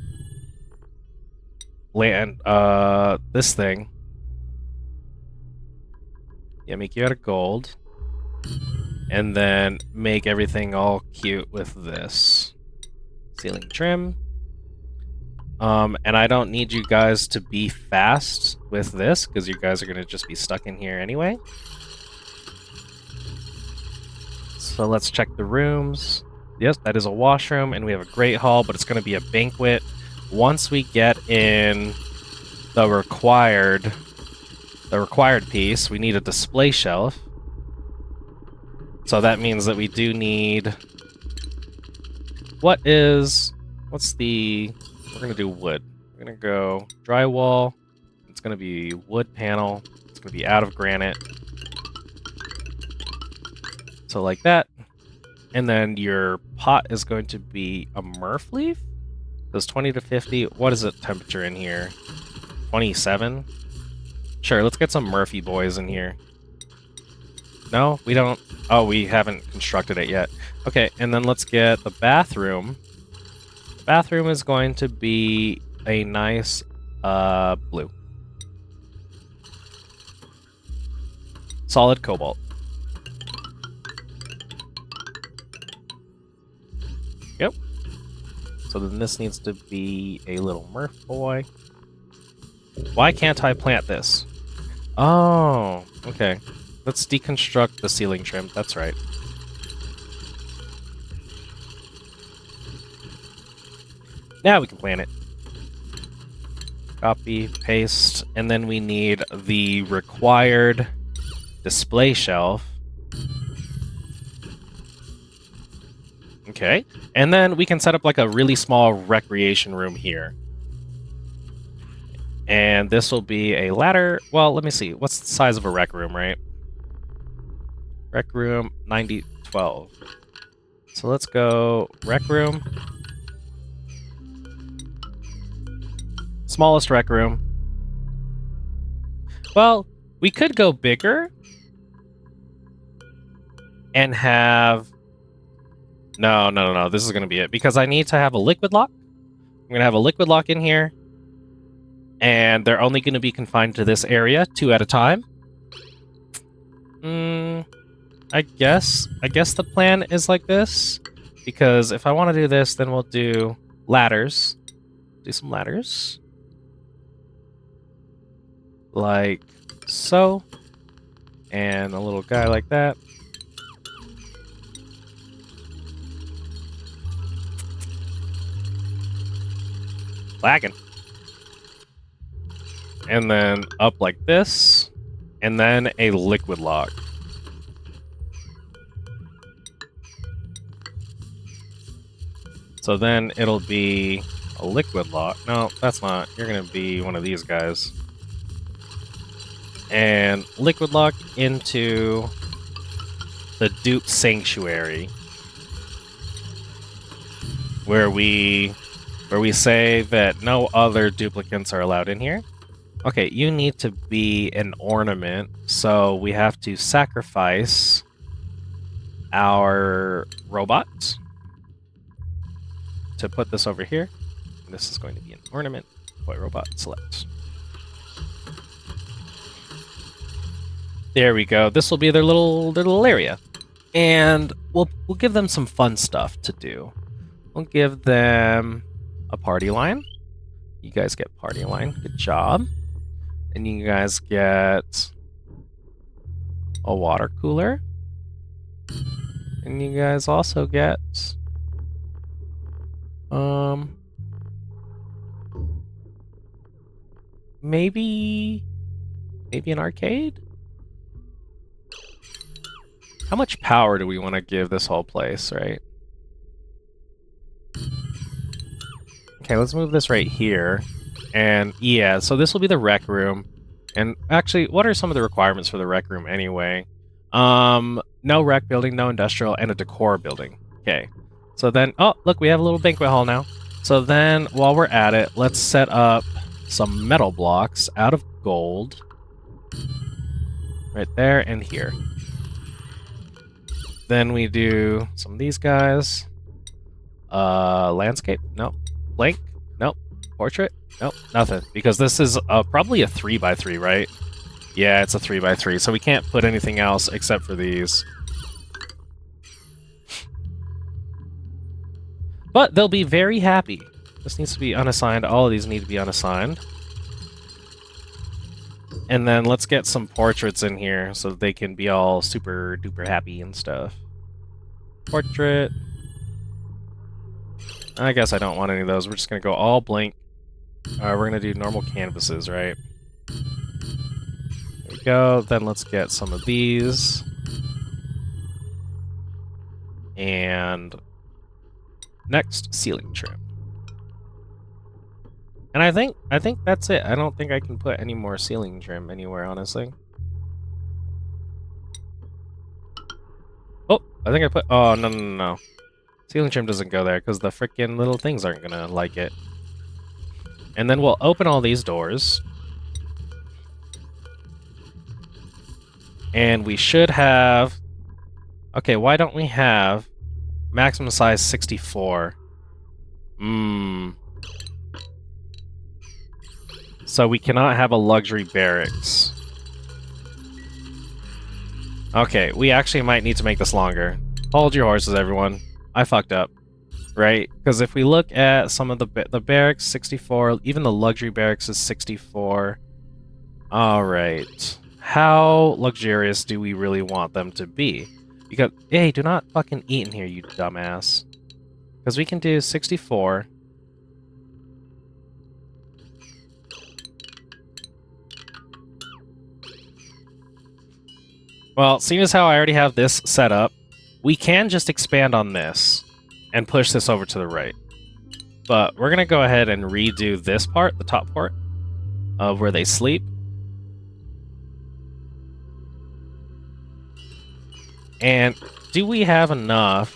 [SPEAKER 1] Land, this thing. Yeah, make you out of gold. And then make everything all cute with this. Ceiling trim. And I don't need you guys to be fast with this, because you guys are going to just be stuck in here anyway. So let's check the rooms. Yes, that is a washroom, and we have a great hall, but it's going to be a banquet. Once we get in the required piece, we need a display shelf. So that means that we do need... What's the... We're going to do wood. We're going to go drywall. It's going to be wood panel. It's going to be out of granite. So like that. And then your pot is going to be a murph leaf. Goes 20 to 50. What is the temperature in here? 27? Sure, let's get some Murphy boys in here. No, we don't. Oh, we haven't constructed it yet. Okay, and then let's get the bathroom. The bathroom is going to be a nice blue. Solid cobalt. Yep. So then this needs to be a little Murph boy. Why can't I plant this? Oh, okay. Let's deconstruct the ceiling trim. That's right. Now we can plant it. Copy, paste, and then we need the required display shelf. Okay, and then we can set up like a really small recreation room here. And this will be a ladder. Well, let me see. What's the size of a rec room, right? Rec room, 9012. So let's go rec room. Smallest rec room. Well, we could go bigger and have... No. This is going to be it. Because I need to have a liquid lock. I'm going to have a liquid lock in here. And they're only going to be confined to this area, 2 at a time. I guess the plan is like this. Because if I want to do this, then we'll do ladders. Do some ladders. Like so. And a little guy like that. Lagging. And then up like this. And then a liquid lock. So then it'll be a liquid lock. No, that's not. You're going to be one of these guys. And liquid lock into the dupe sanctuary. Where we say that no other duplicants are allowed in here. Okay, you need to be an ornament, so we have to sacrifice our robot to put this over here. This is going to be an ornament. Toy robot select. There we go. This will be their little area, and we'll give them some fun stuff to do. We'll give them a party line. You guys get party line. Good job. And you guys get a water cooler. And you guys also get maybe an arcade? How much power do we want to give this whole place, right? Okay, let's move this right here. And yeah, so this will be the rec room. And actually, what are some of the requirements for the rec room anyway? No rec building, no industrial, and a decor building. Okay. So then, oh, look, we have a little banquet hall now. So then, while we're at it, let's set up some metal blocks out of gold. Right there and here. Then we do some of these guys. Landscape? Nope. Blank? Nope. Portrait? Nope. Nothing. Because this is probably a 3x3, right? Yeah, it's a 3x3, so we can't put anything else except for these. But they'll be very happy. This needs to be unassigned. All of these need to be unassigned. And then let's get some portraits in here so that they can be all super duper happy and stuff. Portrait. I guess I don't want any of those. We're just going to go all blank. We're going to do normal canvases, right? There we go. Then let's get some of these. And next, ceiling trim. And I think that's it. I don't think I can put any more ceiling trim anywhere, honestly. Oh, I think I put... Oh, no. Ceiling trim doesn't go there because the freaking little things aren't going to like it. And then we'll open all these doors. And we should have... Okay, why don't we have maximum size 64? So we cannot have a luxury barracks. Okay, we actually might need to make this longer. Hold your horses, everyone. I fucked up. Right? Because if we look at some of the barracks, 64, even the luxury barracks is 64. Alright. How luxurious do we really want them to be? Because, hey, do not fucking eat in here, you dumbass. Because we can do 64. Well, seeing as how I already have this set up, we can just expand on this and push this over to the right. But we're going to go ahead and redo this part, the top part, of where they sleep. And do we have enough?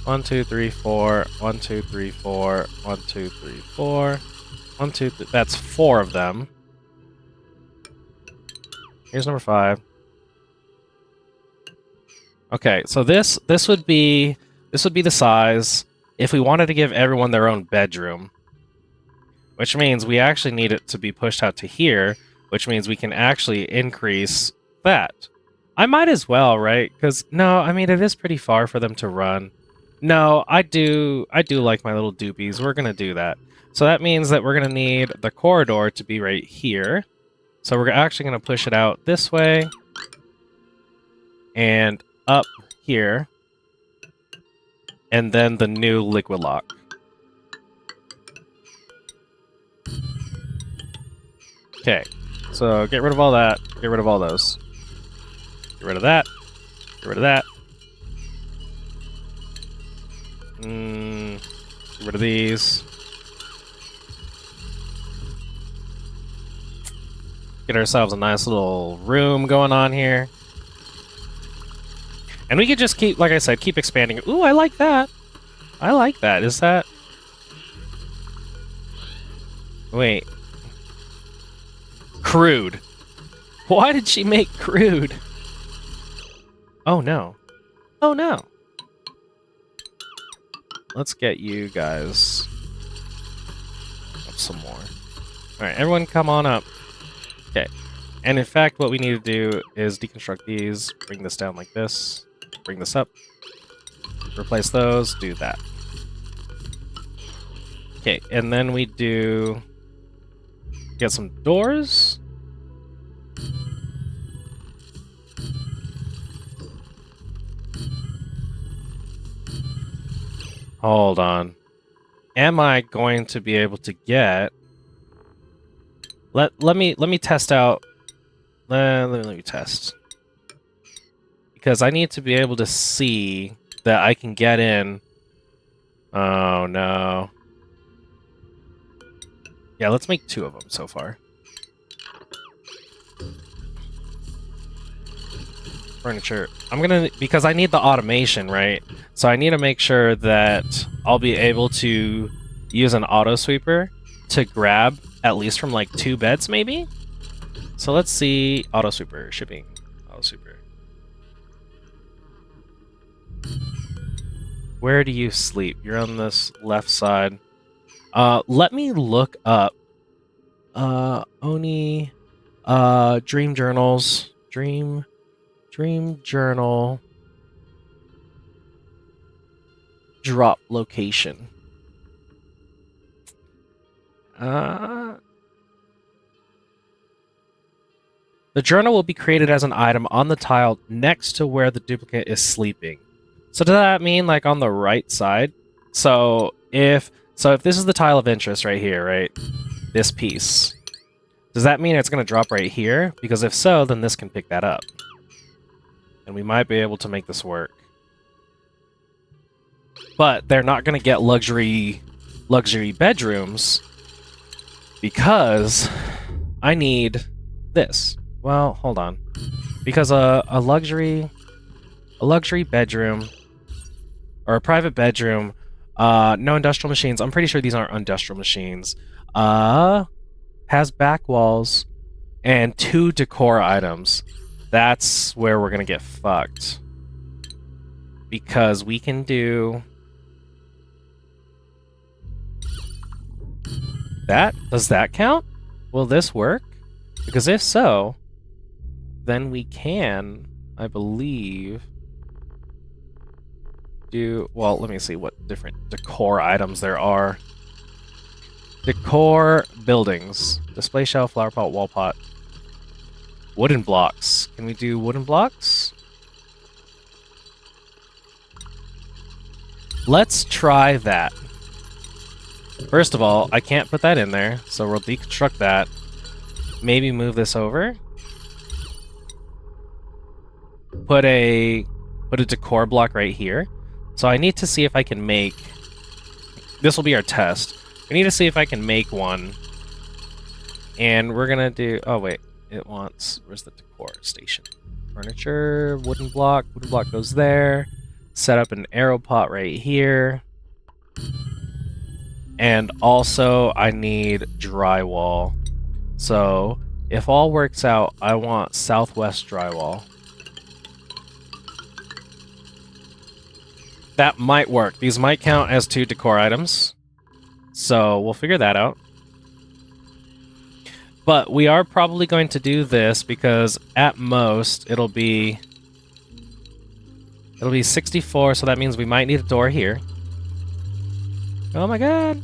[SPEAKER 1] 1, 2, 3, 4. 1, 2, 3, 4. 1, 2, 3, 4. 1, 2, 3. That's 4 of them. Here's number 5. Okay, so this would be the size if we wanted to give everyone their own bedroom. Which means we actually need it to be pushed out to here, which means we can actually increase that. I might as well, right? Because no, I mean it is pretty far for them to run. No, I do like my little doopies. We're gonna do that. So that means that we're gonna need the corridor to be right here. So we're actually gonna push it out this way and up here, and then the new liquid lock. Okay, so get rid of all that. Get rid of all those. Get rid of that. Get rid of that. Get rid of these. Get ourselves a nice little room going on here. And we could just keep, like I said, keep expanding. Ooh, I like that. I like that. Is that... Wait. Crude. Why did she make crude? Oh, no. Oh, no. Let's get you guys up some more. Alright, everyone come on up. Okay. And in fact, what we need to do is deconstruct these, bring this down like this, bring this up, replace those, do that. Okay, and then we do... Get some doors. Hold on. Am I going to be able to get... Let me test out... Let me test. Because I need to be able to see that I can get in... Oh, no. Yeah, let's make 2 of them so far. Furniture. I'm gonna... Because I need the automation, right? So I need to make sure that I'll be able to use an auto sweeper to grab at least from like 2 beds, maybe? So let's see. Auto sweeper. Shipping. Auto sweeper. Where do you sleep? You're on this left side. Let me look up Oni dream journals. Dream journal drop location. The journal will be created as an item on the tile next to where the duplicate is sleeping. So does that mean like on the right side? So if this is the tile of interest right here, right? This piece. Does that mean it's going to drop right here? Because if so, then this can pick that up. And we might be able to make this work. But they're not going to get luxury bedrooms because I need this. Well, hold on. Because a luxury bedroom or a private bedroom, no industrial machines. I'm pretty sure these aren't industrial machines. Has back walls and 2 decor items. That's where we're gonna get fucked. Because we can do that. Does that count? Will this work? Because if so, then we can, I believe, do... Well, let me see what different decor items there are. Decor buildings. Display shelf, flower pot, wall pot. Wooden blocks. Can we do wooden blocks? Let's try that. First of all, I can't put that in there, so we'll deconstruct that. Maybe move this over. Put a decor block right here. So I need to see if I can make... This will be our test. We need to see if I can make one. And we're gonna do... Oh, wait. It wants... Where's the decor station? Furniture, wooden block. Wooden block goes there. Set up an arrow pot right here. And also, I need drywall. So, if all works out, I want southwest drywall. That might work. These might count as 2 decor items. So, we'll figure that out. But we are probably going to do this because at most it'll be 64, so that means we might need a door here. Oh my god.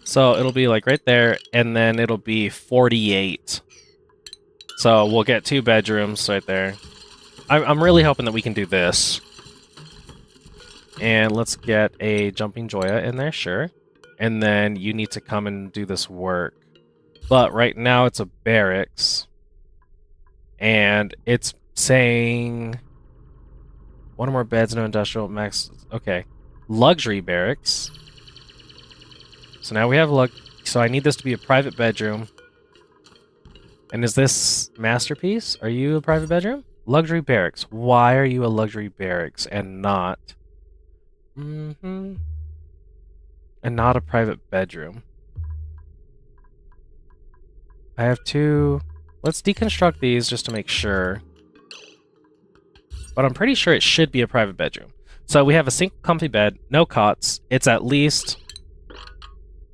[SPEAKER 1] So it'll be like right there, and then it'll be 48. So we'll get 2 bedrooms right there. I'm really hoping that we can do this. And let's get a jumping Joya in there, sure. and then you need to come and do this work. But right now it's a barracks, and it's saying 1 or more beds, no industrial, max. Okay, luxury barracks. So now we have so I need this to be a private bedroom. And is this masterpiece? Are you a private bedroom? Luxury barracks. Why are you a luxury barracks and not? And not a private bedroom. I have 2. Let's deconstruct these just to make sure. But I'm pretty sure it should be a private bedroom. So we have a single comfy bed, no cots. It's at least...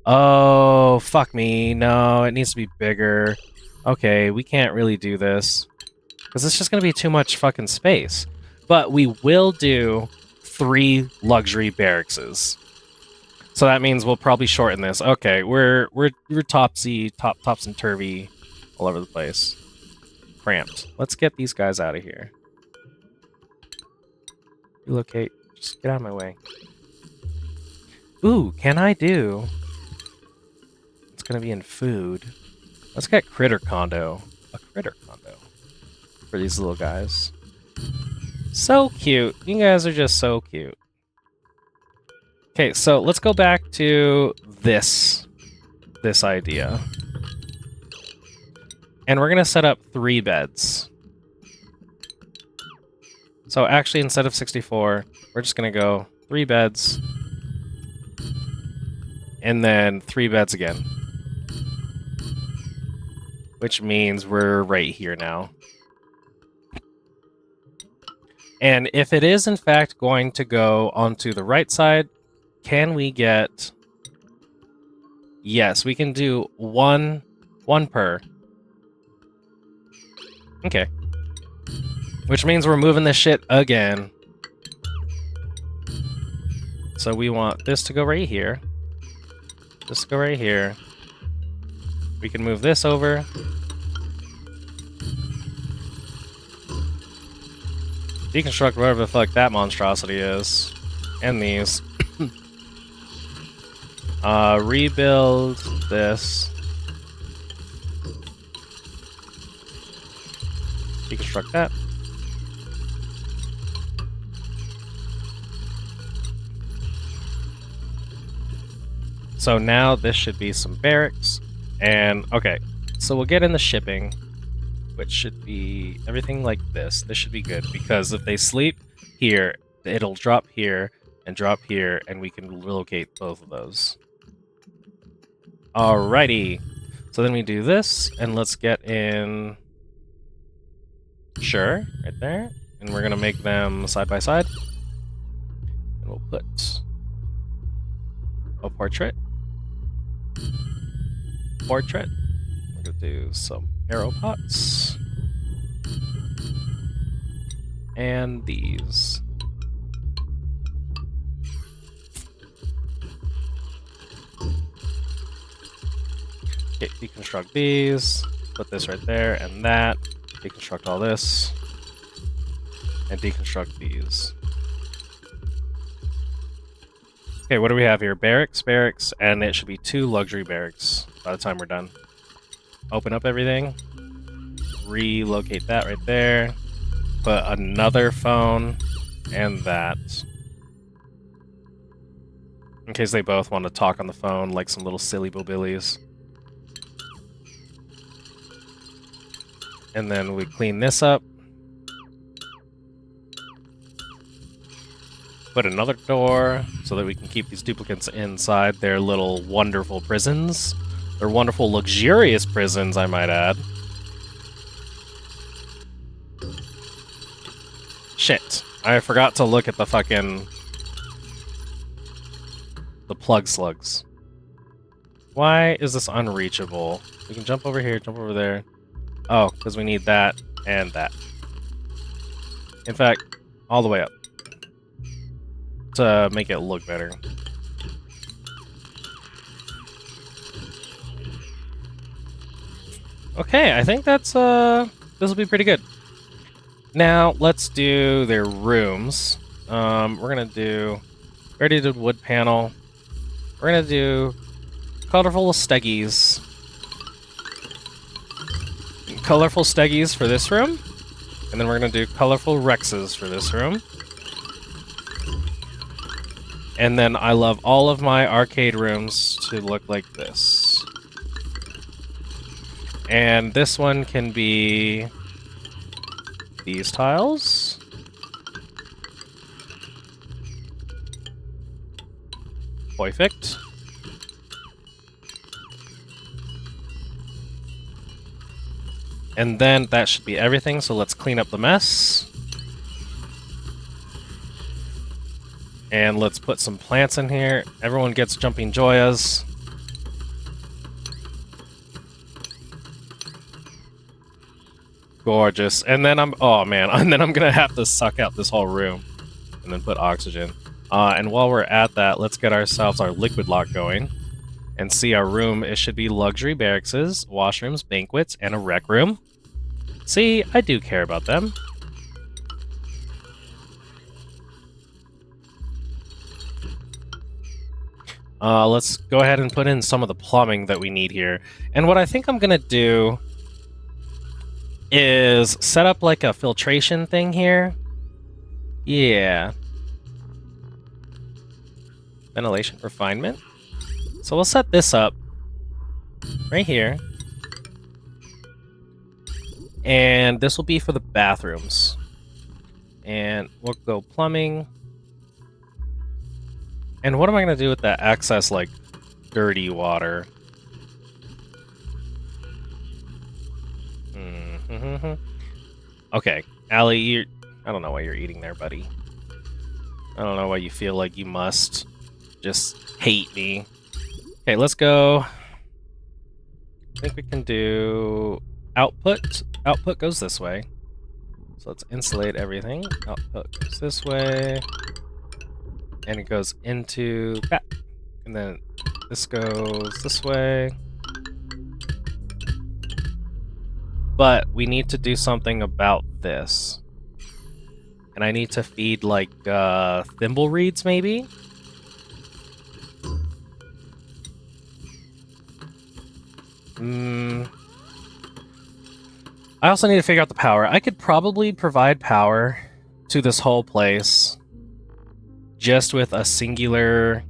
[SPEAKER 1] Oh, fuck me. No, it needs to be bigger. Okay, we can't really do this. Because it's just going to be too much fucking space. But we will do 3 luxury barrackses. So that means we'll probably shorten this. Okay, we're tops and turvy all over the place. Cramped. Let's get these guys out of here. Relocate. Just get out of my way. Ooh, can I do... It's gonna be in food. Let's get critter condo. A critter condo. For these little guys. So cute. You guys are just so cute. Okay, so let's go back to this idea. And we're gonna set up 3 beds. So actually, instead of 64, we're just gonna go 3 beds. And then 3 beds again. Which means we're right here now. And if it is in fact going to go onto the right side, can we get... Yes, we can do one per. Okay. Which means we're moving this shit again. So we want this to go right here. This to go right here. We can move this over. Deconstruct whatever the fuck that monstrosity is. And these. Rebuild this. Deconstruct that. So now this should be some barracks. And, okay, so we'll get in the shipping, which should be everything like this. This should be good, because if they sleep here, it'll drop here, and we can relocate both of those. Alrighty. So then we do this, and let's get in... Sure, right there. And we're going to make them side by side. And we'll put a portrait. Portrait. We're going to do some arrow pots. And these. Okay, deconstruct these. Put this right there and that. Deconstruct all this. And deconstruct these. Okay, what do we have here? Barracks, barracks, and it should be 2 luxury barracks by the time we're done. Open up everything. Relocate that right there. Put another phone and that. In case they both want to talk on the phone like some little silly bobillies. And then we clean this up. Put another door so that we can keep these duplicates inside their little wonderful prisons. Their wonderful luxurious prisons, I might add. Shit. I forgot to look at the fucking... the plug slugs. Why is this unreachable? We can jump over here, jump over there. Oh, because we need that and that. In fact, all the way up. To make it look better. Okay, I think that's this will be pretty good. Now let's do their rooms. We're gonna do. We already did wood panel. We're gonna do colorful steggies. Colorful steggies for this room. And then we're gonna do colorful Rexes for this room. And then I love all of my arcade rooms to look like this. And this one can be these tiles. Perfect. And then that should be everything, so let's clean up the mess. And let's put some plants in here. Everyone gets jumping joyas. Gorgeous. And then oh man, and then I'm gonna have to suck out this whole room and then put oxygen. And while we're at that, let's get ourselves our liquid lock going and see our room. It should be luxury barracks, washrooms, banquets, and a rec room. See, I do care about them. Let's go ahead and put in some of the plumbing that we need here. And what I think I'm gonna do is set up like a filtration thing here. Yeah. Ventilation refinement. So we'll set this up right here. And this will be for the bathrooms. And we'll go plumbing. And what am I going to do with that excess, like, dirty water? Okay, Allie, I don't know why you're eating there, buddy. I don't know why you feel like you must just hate me. Okay, let's go. I think we can do output. Output goes this way. So let's insulate everything. Output goes this way. And it goes into that. And then this goes this way. But we need to do something about this. And I need to feed, like, thimble reeds, maybe? I also need to figure out the power. I could probably provide power to this whole place just with a singular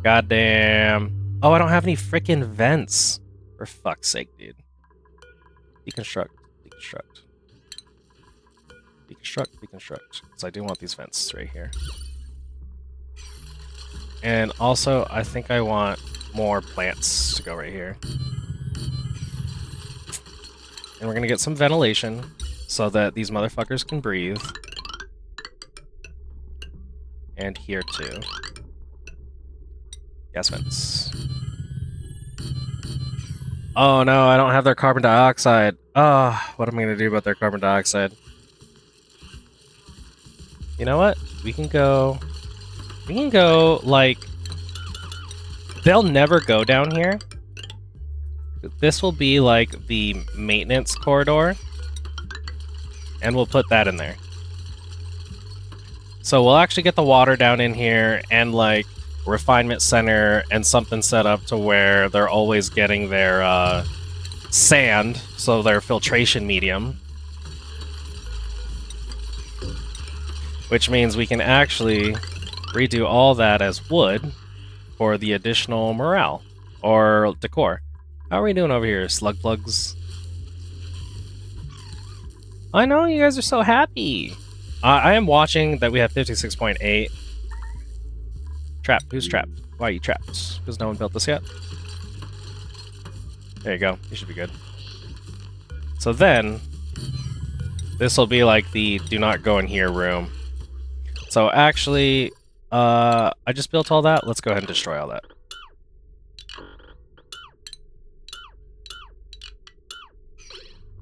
[SPEAKER 1] goddamn... Oh, I don't have any freaking vents. For fuck's sake, dude. Deconstruct. Deconstruct. Deconstruct. Deconstruct. Because I do want these vents right here. And also, I think I want more plants to go right here. And we're gonna get some ventilation so that these motherfuckers can breathe. And here too. Gas vents. Oh no, I don't have their carbon dioxide. What am I gonna do about their carbon dioxide? You know what? We can go, like... They'll never go down here. This will be, like, the maintenance corridor. And we'll put that in there. So we'll actually get the water down in here and, like, refinement center and something set up to where they're always getting their sand, so their filtration medium. Which means we can actually redo all that as wood for the additional morale or decor. How are we doing over here, slug plugs? I know you guys are so happy. I am watching that we have 56.8. Trapped. Who's trapped? Why are you trapped? Because no one built this yet? There you go. You should be good. So then, this will be like the do not go in here room. So actually, I just built all that. Let's go ahead and destroy all that.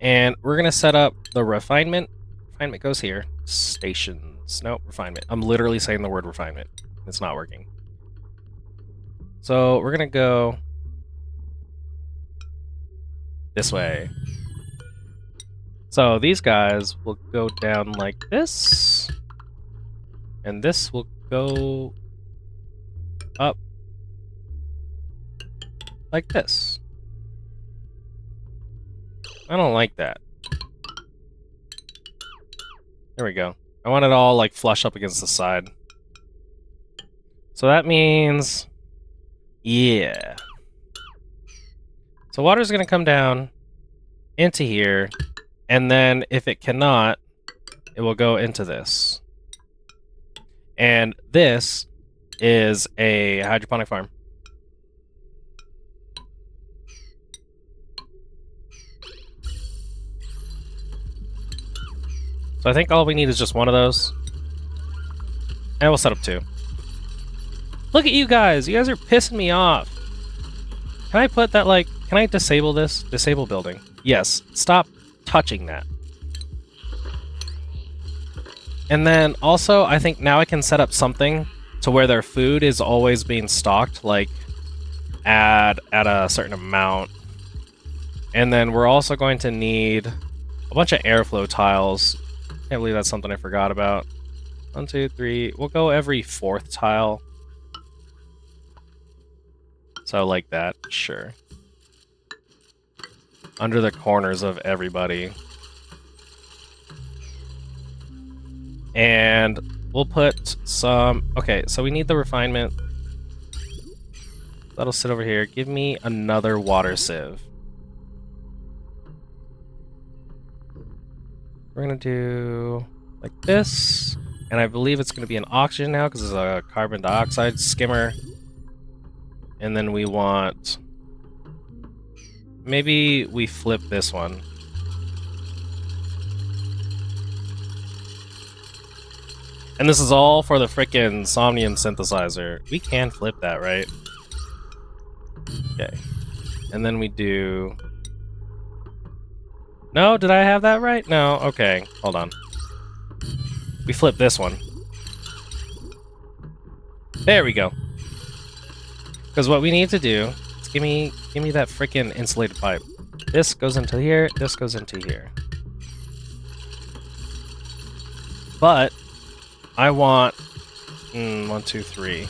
[SPEAKER 1] And we're going to set up the refinement. Refinement goes here. Stations. Nope, refinement. I'm literally saying the word refinement. It's not working. So we're going to go this way. So these guys will go down like this. And this will go up like this. I don't like that. There we go. I want it all like flush up against the side. So that means, yeah. So water's gonna come down into here, and then if it cannot, it will go into this. And this is a hydroponic farm. So I think all we need is just one of those. And we'll set up 2. Look at you guys! You guys are pissing me off! Can I put that, like... Can I disable this? Disable building. Yes. Stop touching that. And then, also, I think now I can set up something to where their food is always being stocked, like, at a certain amount. And then we're also going to need a bunch of airflow tiles. Can't believe that's something I forgot about. 1, 2, 3. We'll go every 4th tile. So like that, sure. Under the corners of everybody. And we'll put some... Okay, so we need the refinement. That'll sit over here. Give me another water sieve. We're gonna do like this, and I believe it's gonna be an oxygen now because it's a carbon dioxide skimmer. And then we want... Maybe we flip this one. And this is all for the frickin' Somnium Synthesizer. We can flip that, right? Okay. And then we do... No, did I have that right? No, okay. Hold on. We flip this one. There we go. Because what we need to do is give me that frickin' insulated pipe. This goes into here, this goes into here. But I want 1, 2, 3.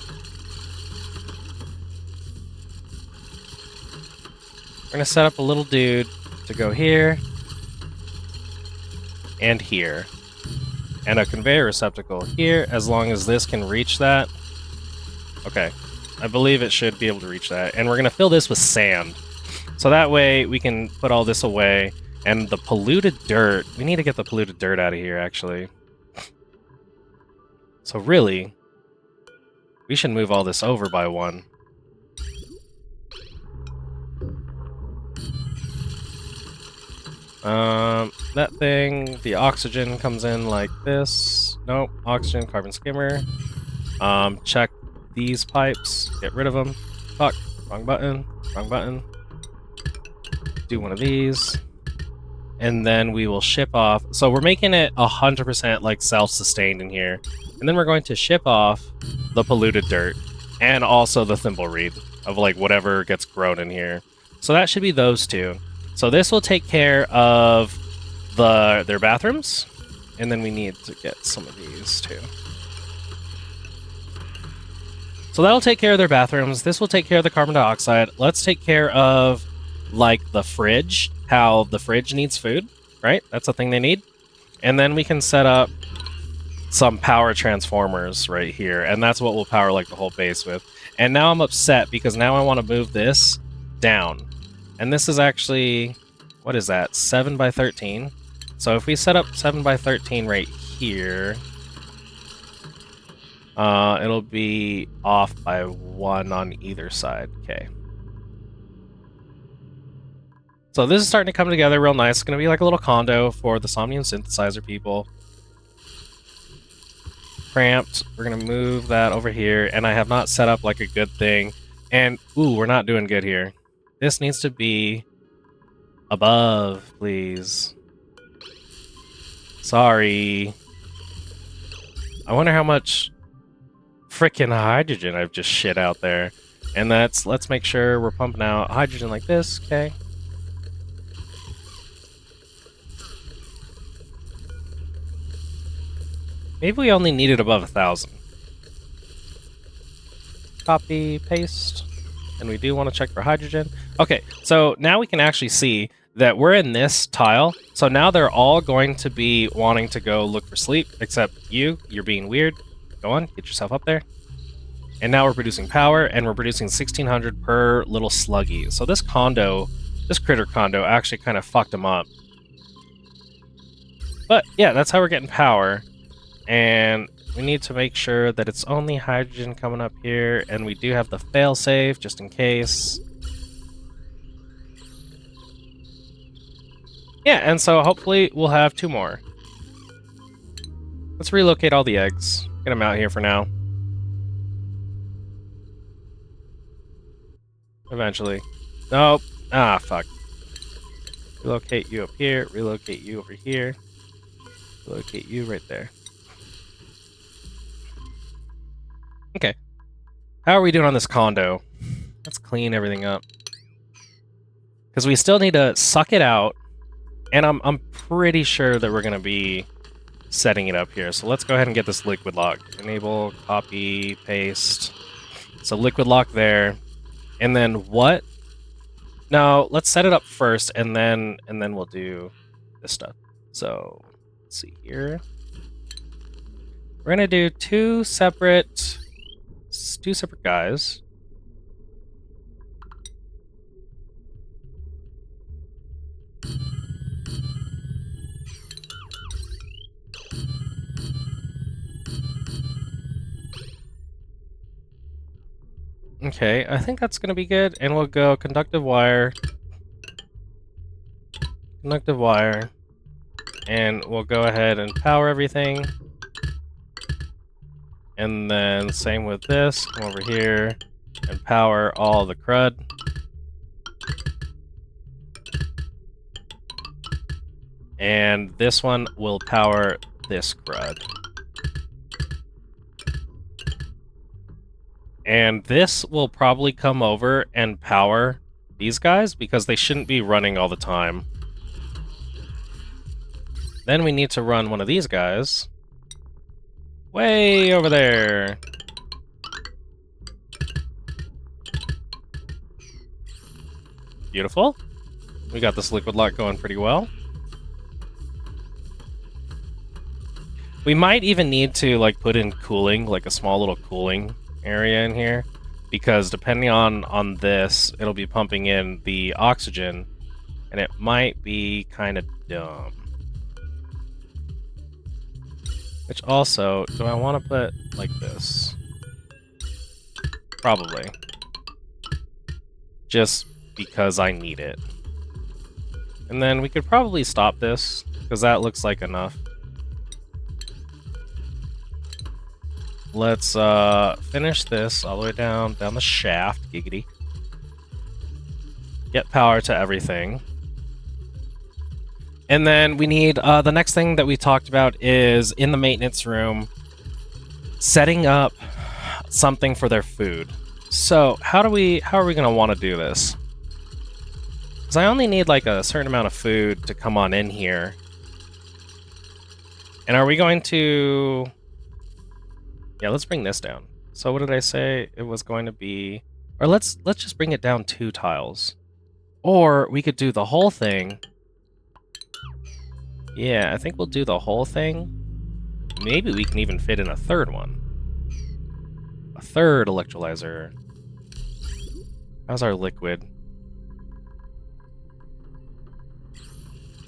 [SPEAKER 1] We're gonna set up a little dude to go here and here, and a conveyor receptacle here, as long as this can reach that. Okay, I believe it should be able to reach that. And we're gonna fill this with sand, so that way we can put all this away. And the polluted dirt, we need to get the polluted dirt out of here, actually. So really, we should move all this over by 1. That thing, the oxygen comes in like this. Nope, oxygen, carbon skimmer. Check these pipes, get rid of them. Fuck, wrong button, wrong button. Do one of these. And then we will ship off. So we're making it 100% like self-sustained in here. And then we're going to ship off the polluted dirt and also the thimbleweed of like whatever gets grown in here. So that should be those 2. So this will take care of their bathrooms, and then we need to get some of these too. So that'll take care of their bathrooms. This will take care of the carbon dioxide. Let's take care of like the fridge, how the fridge needs food, right? That's a thing they need. And then we can set up some power transformers right here, and that's what we'll power like the whole base with. And now I'm upset because now I want to move this down. And this is actually, what is that, 7 by 13? So if we set up 7 by 13 right here, it'll be off by 1 on either side. Okay. So this is starting to come together real nice. It's going to be like a little condo for the Somnium Synthesizer people. Cramped. We're going to move that over here, and I have not set up like a good thing. And, ooh, we're not doing good here. This needs to be above, please. Sorry. I wonder how much frickin' hydrogen I've just shit out there. And let's make sure we're pumping out hydrogen like this, okay? Maybe we only need it above 1,000. Copy, paste. And we do want to check for hydrogen. Okay, so now we can actually see that we're in this tile. So now they're all going to be wanting to go look for sleep, except you're being weird. Go on, get yourself up there. And now we're producing power, and we're producing 1600 per little sluggy. So this critter condo actually kind of fucked them up. But yeah, that's how we're getting power. And we need to make sure that it's only hydrogen coming up here, and we do have the failsafe just in case. Yeah, and so hopefully we'll have 2 more. Let's relocate all the eggs. Get them out here for now. Eventually. Nope. Ah, fuck. Relocate you up here. Relocate you over here. Relocate you right there. Okay. How are we doing on this condo? Let's clean everything up. Because we still need to suck it out. And I'm pretty sure that we're going to be setting it up here. So let's go ahead and get this liquid lock. Enable, copy, paste. So liquid lock there. And then what? No, let's set it up first, and then we'll do this stuff. So let's see here. We're gonna do two separate guys. Okay, I think that's gonna be good, and we'll go conductive wire, and we'll go ahead and power everything. And then same with this, come over here and power all the crud. And this one will power this crud. And this will probably come over and power these guys because they shouldn't be running all the time. Then we need to run one of these guys way over there. Beautiful. We got this liquid lock going pretty well. We might even need to like put in cooling, like a small little cooling area in here, because depending on this, it'll be pumping in the oxygen, and it might be kind of dumb. Which also, do I want to put like this? Probably. Just because I need it. And then we could probably stop this, because that looks like enough. Let's finish this all the way down the shaft, giggity. Get power to everything. And then we need, the next thing that we talked about is in the maintenance room, setting up something for their food. So how are we gonna want to do this? Because I only need like a certain amount of food to come on in here. And are we going to... Yeah, let's bring this down. So what did I say it was going to be? Or let's just bring it down 2 tiles. Or we could do the whole thing. Yeah, I think we'll do the whole thing. Maybe we can even fit in a third one. A third electrolyzer. How's our liquid?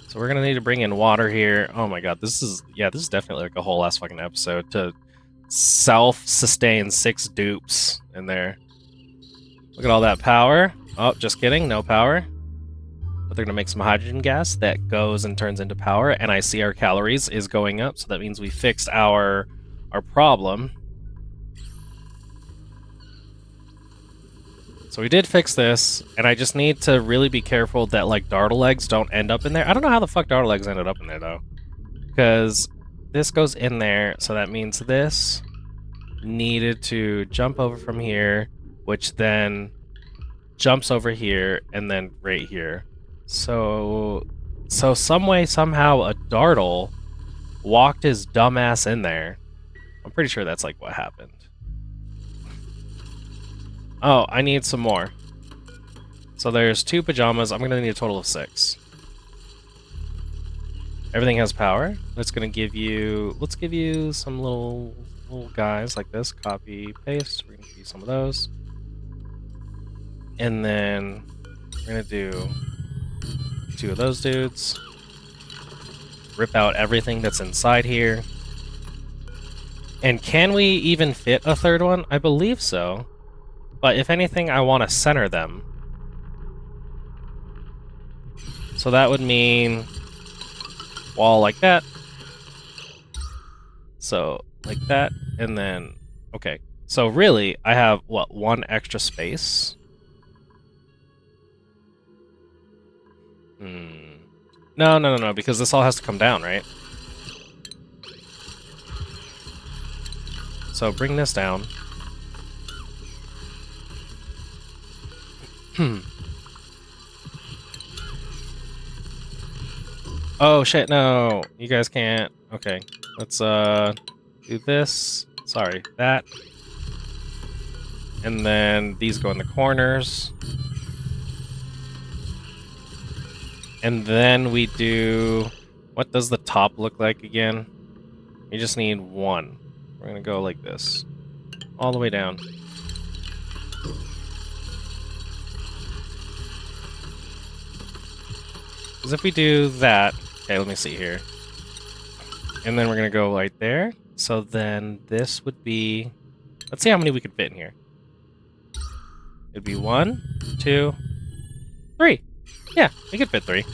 [SPEAKER 1] So we're gonna need to bring in water here. Oh my god, this is definitely like a whole ass fucking episode to self-sustain 6 dupes in there. Look at all that power. Oh, just kidding, no power. But they're gonna make some hydrogen gas that goes and turns into power, and I see our calories is going up, so that means we fixed our problem. So we did fix this, and I just need to really be careful that like dartle eggs don't end up in there. I don't know how the fuck dartle eggs ended up in there though. Because this goes in there, so that means this needed to jump over from here, which then jumps over here, and then right here. So some way, somehow, a dartle walked his dumbass in there. I'm pretty sure that's like what happened. Oh, I need some more. So there's 2 pajamas. I'm gonna need a total of 6. Everything has power. Let's give you some little guys like this. Copy, paste. We're gonna give you some of those. And then we're gonna do 2 of those dudes. Rip out everything that's inside here. And can we even fit a 3rd one? I believe so. But if anything, I want to center them. So that would mean wall like that. So like that, and then okay. So really, I have what, 1 extra space? No, because this all has to come down, right? So bring this down. Oh shit, no. You guys can't. Okay. Let's do this. Sorry, that. And then these go in the corners. And then we do... What does the top look like again? We just need 1. We're gonna go like this. All the way down. Because if we do that... Okay, let me see here. And then we're gonna go right there. So then this would be... Let's see how many we could fit in here. It'd be 1, 2, 3. Yeah, we could fit 3.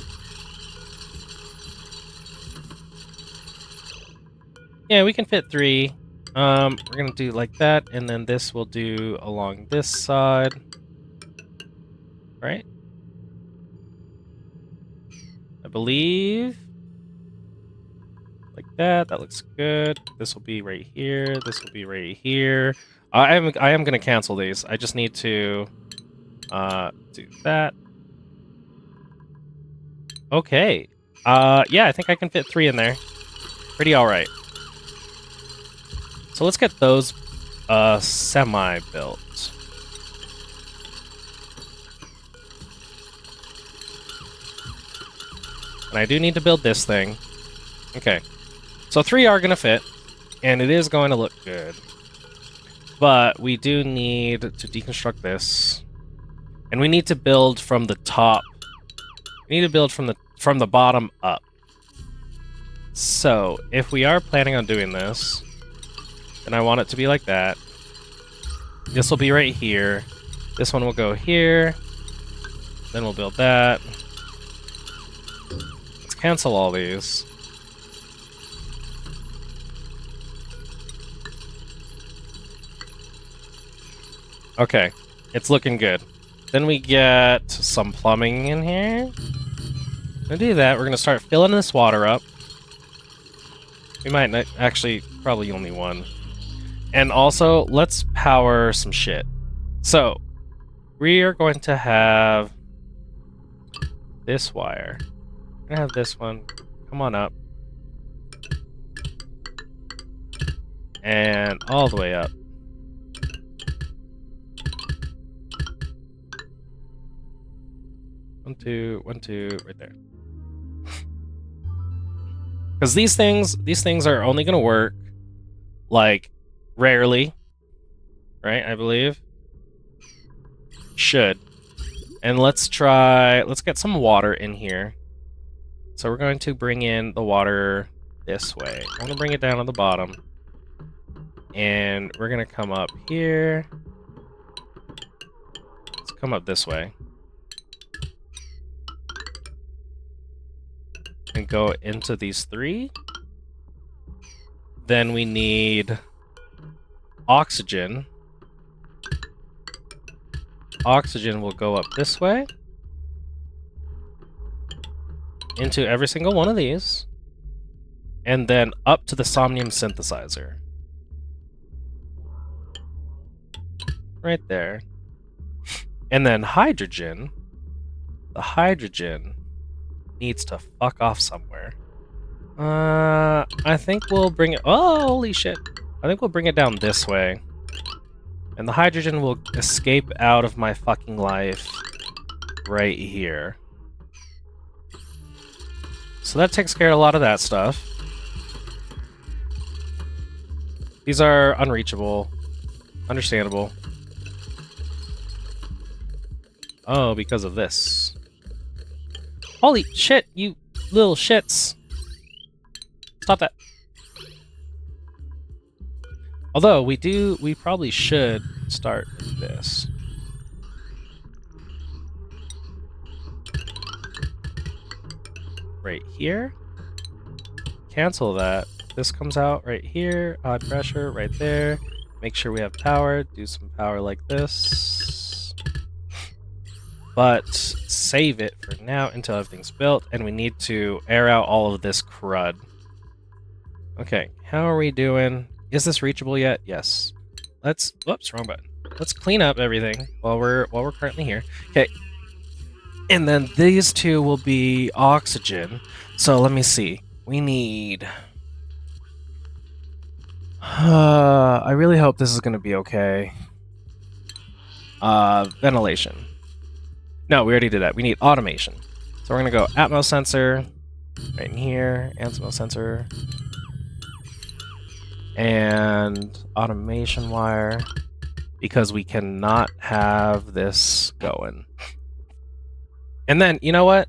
[SPEAKER 1] Yeah, we can fit 3. We're gonna do like that, and then this we'll do along this side. Right? I believe. Like that. That looks good. This will be right here. This will be right here. I am gonna cancel these. I just need to do that. Okay. Yeah, I think I can fit 3 in there. Pretty alright. So let's get those semi-built. And I do need to build this thing. Okay. So 3 are gonna fit, and it is going to look good. But we do need to deconstruct this. And we need to build from the top. We need to build from the bottom up. So, if we are planning on doing this, then I want it to be like that. This will be right here. This one will go here. Then we'll build that. Let's cancel all these. Okay, it's looking good. Then we get some plumbing in here. Gonna do that. We're gonna start filling this water up. We might not, actually, probably only 1. And also, let's power some shit. So, we are going to have this wire. We're gonna have this one. Come on up. And all the way up. One, two, right there. Because these things are only gonna work, like, rarely, right? I believe. Should. And let's get some water in here. So we're going to bring in the water this way. I'm gonna bring it down on the bottom. And we're gonna come up here. Let's come up this way. And go into these 3. Then we need oxygen. Oxygen will go up this way. Into every single one of these. And then up to the Somnium Synthesizer. Right there. And then hydrogen. The hydrogen needs to fuck off somewhere. I think we'll bring it... Oh, holy shit. I think we'll bring it down this way. And the hydrogen will escape out of my fucking life. right here. So that takes care of a lot of that stuff. These are unreachable. Understandable. Oh, because of this. Holy shit, you little shits. Stop that. Although, we probably should start with this. Right here. Cancel that. This comes out right here. Odd pressure right there. Make sure we have power. Do some power like this. But save it for now until everything's built, and we need to air out all of this crud. Okay, how are we doing? Is this reachable yet? Yes. Let's. Whoops, wrong button. Let's clean up everything while we're currently here. Okay. And then these two will be oxygen. So let me see. We need. I really hope this is going to be okay. Ventilation. No, we already did that. We need automation. So we're going to go Atmos sensor right in here, Atmos sensor, and automation wire, because we cannot have this going. And then, you know what?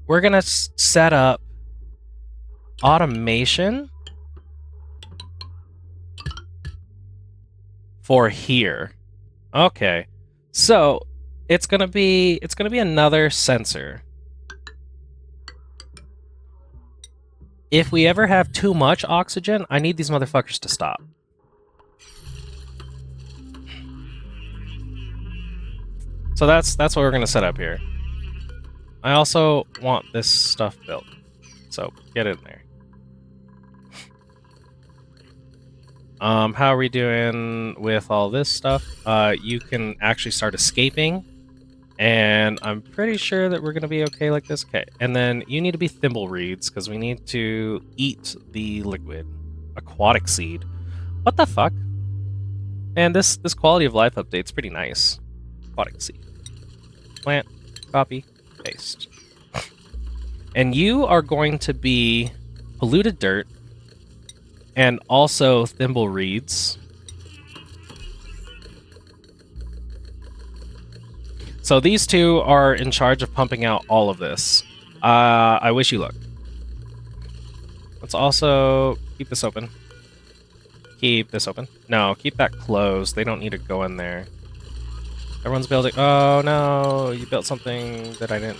[SPEAKER 1] We're going to set up automation for here. Okay. So, it's going to be another sensor. If we ever have too much oxygen, I need these motherfuckers to stop. So that's what we're going to set up here. I also want this stuff built. So, get in there. How are we doing with all this stuff? You can actually start escaping, and I'm pretty sure that we're going to be okay like this. Okay, and then you need to be thimble reeds, because we need to eat the liquid. Aquatic seed. What the fuck? Man, this quality of life update's pretty nice. Aquatic seed. Plant, copy, paste. And you are going to be polluted dirt, and also thimble reeds. So these two are in charge of pumping out all of this. I wish you luck. Let's also keep this open. Keep this open. No, keep that closed. They don't need to go in there. Everyone's building. Oh no, you built something that I didn't.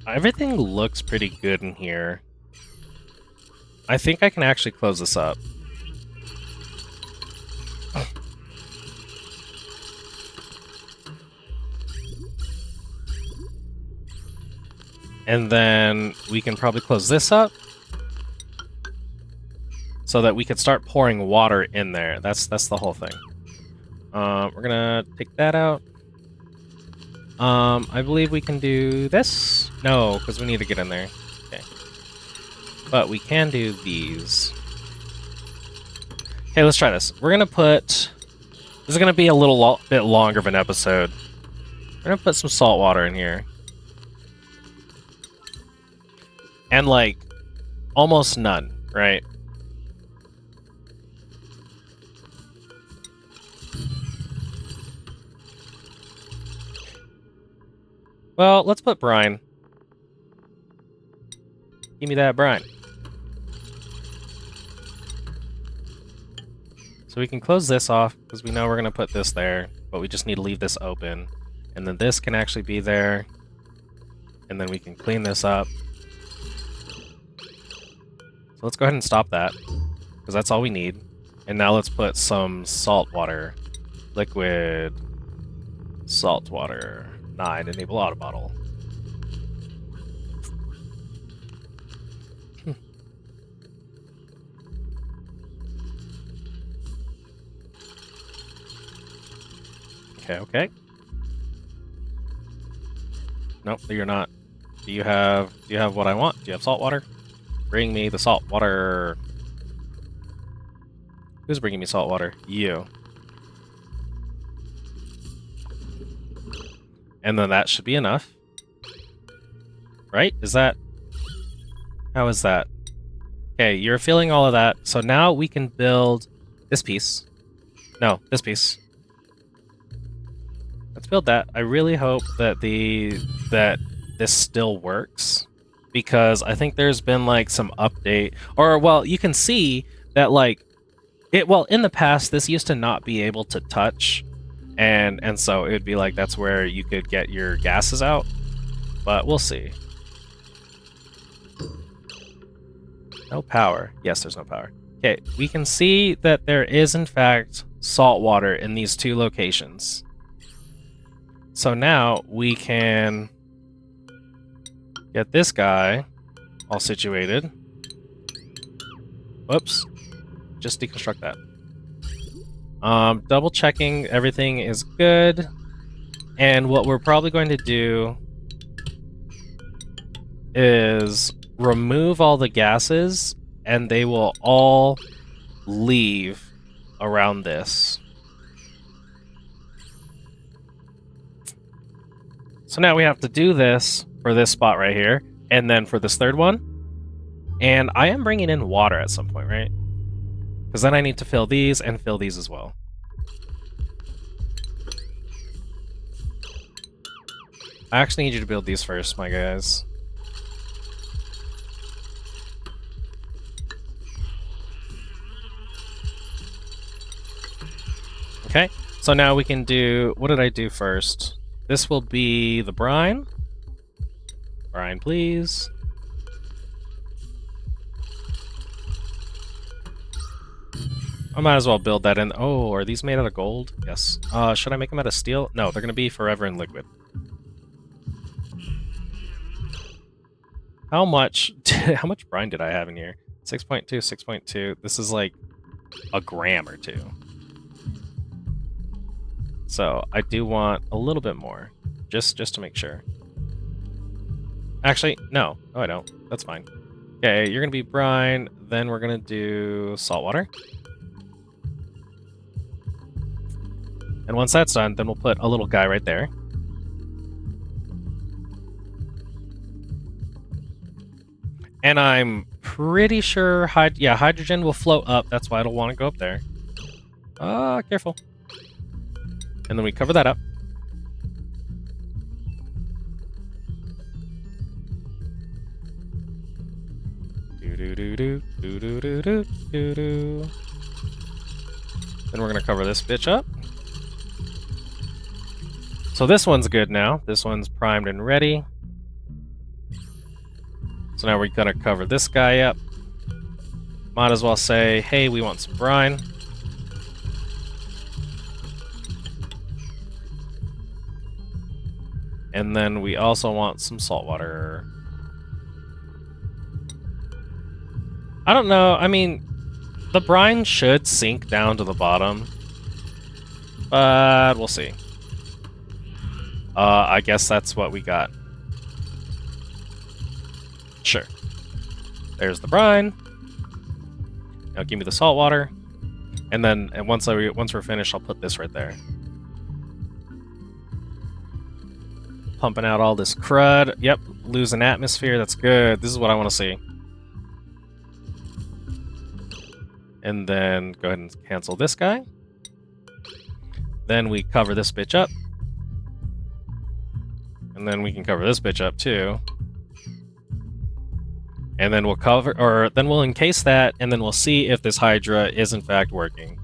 [SPEAKER 1] Everything looks pretty good in here. I think I can actually close this up. And then we can probably close this up so that we can start pouring water in there. That's the whole thing. We're gonna take that out. I believe we can do this. No, because we need to get in there. Okay. But we can do these. Okay, let's try this. We're gonna put... This is gonna be a little bit longer of an episode. We're gonna put some salt water in here. And, like, almost none, right? Well, let's put brine. Give me that brine. So we can close this off, because we know we're going to put this there, but we just need to leave this open. And then this can actually be there. And then we can clean this up. So let's go ahead and stop that, because that's all we need. And now let's put some salt water. Liquid salt water. 9, enable auto bottle. Okay. Nope, you're not. Do you have what I want? Do you have salt water? Bring me the salt water. Who's bringing me salt water? You. And then that should be enough. Right? Is that... How is that? Okay, you're filling all of that. So now we can build this piece. No, this piece. Let's build that. I really hope that this still works, because I think there's been like some update, or well, you can see that like in the past this used to not be able to touch, and so it would be like that's where you could get your gases out, but we'll see. No power. Yes, there's no power. Okay, we can see that there is in fact salt water in these two locations. So now we can get this guy all situated. Whoops. Just deconstruct that. Double checking everything is good. And what we're probably going to do is remove all the gases, and they will all leave around this. So now we have to do this for this spot right here, and then for this third one. And I am bringing in water at some point, right? Because then I need to fill these and fill these as well. I actually need you to build these first, my guys. Okay, so now we can do... What did I do first? This will be the brine. Brine, please. I might as well build that in. Oh, are these made out of gold? Yes. Should I make them out of steel? No, they're going to be forever in liquid. How much brine did I have in here? 6.2, 6.2. This is like a gram or two. So I do want a little bit more, just to make sure. Actually, no. No, I don't. That's fine. Okay, you're going to be brine. Then we're going to do salt water. And once that's done, then we'll put a little guy right there. And I'm pretty sure hydrogen will float up. That's why I don't want to go up there. Careful. And then we cover that up. Then we're gonna cover this bitch up. So this one's good now. This one's primed and ready. So now we're gonna cover this guy up. Might as well say, hey, we want some brine. And then we also want some salt water. I don't know. I mean, the brine should sink down to the bottom. But we'll see. I guess that's what we got. Sure. There's the brine. Now give me the salt water. And then once we're finished, I'll put this right there. Pumping out all this crud. Yep, losing atmosphere. That's good. This is what I want to see. And then go ahead and cancel this guy. Then we cover this bitch up. And then we can cover this bitch up too. And then we'll encase that, and then we'll see if this Hydra is in fact working.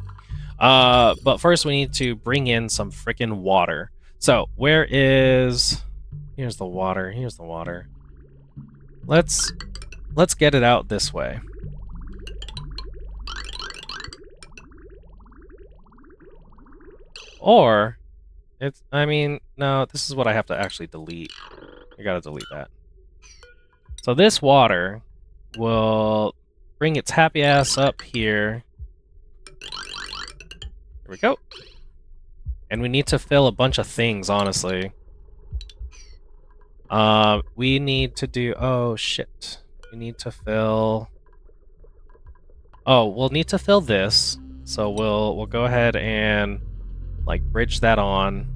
[SPEAKER 1] But first we need to bring in some freaking water. So where is... Here's the water. Here's the water. Let's get it out this way. Or no, this is what I have to actually delete. I gotta delete that. So this water will bring its happy ass up here. Here we go. And we need to fill a bunch of things, honestly. We need to do... Oh, shit. We need to fill... Oh, we'll need to fill this. So we'll go ahead and like bridge that on.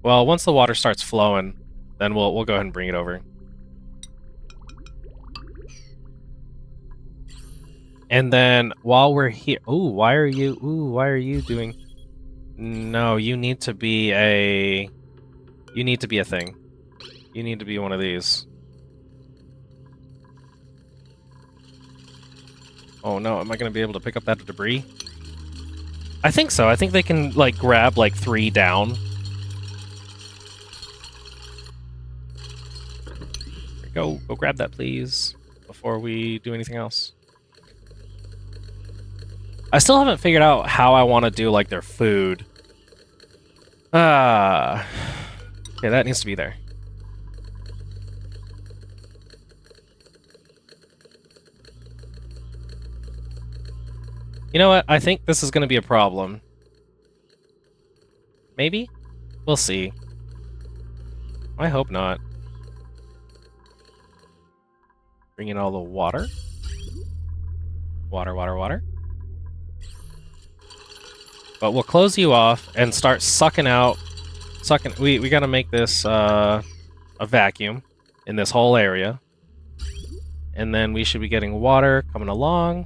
[SPEAKER 1] Well, once the water starts flowing, then we'll go ahead and bring it over. And then while we're here, why are you doing? No, you need to be a thing. You need to be one of these. Oh no, am I going to be able to pick up that debris? I think so. I think they can like grab like 3 down. Go grab that, please, before we do anything else. I still haven't figured out how I want to do like their food. Okay, that needs to be there. You know what? I think this is going to be a problem. Maybe? We'll see. I hope not. Bring in all the water. Water, water, water. But we'll close you off and start sucking out. We gotta make this a vacuum in this whole area. And then we should be getting water coming along.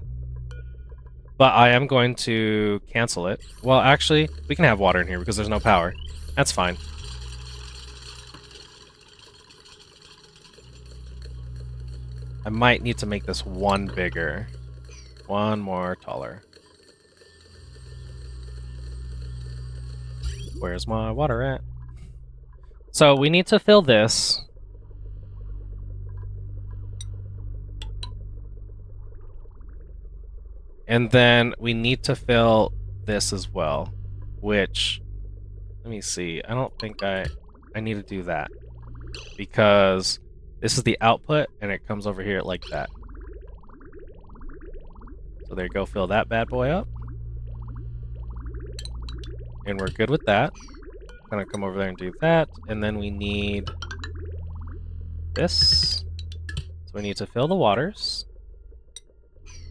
[SPEAKER 1] But I am going to cancel it. Well, actually, we can have water in here because there's no power. That's fine. I might need to make this one bigger. One more taller. Where's my water at? So we need to fill this. And then we need to fill this as well, which, let me see. I don't think I need to do that because this is the output and it comes over here like that. So there you go, fill that bad boy up. And we're good with that. Gonna come over there and do that. And then we need this. So we need to fill the waters.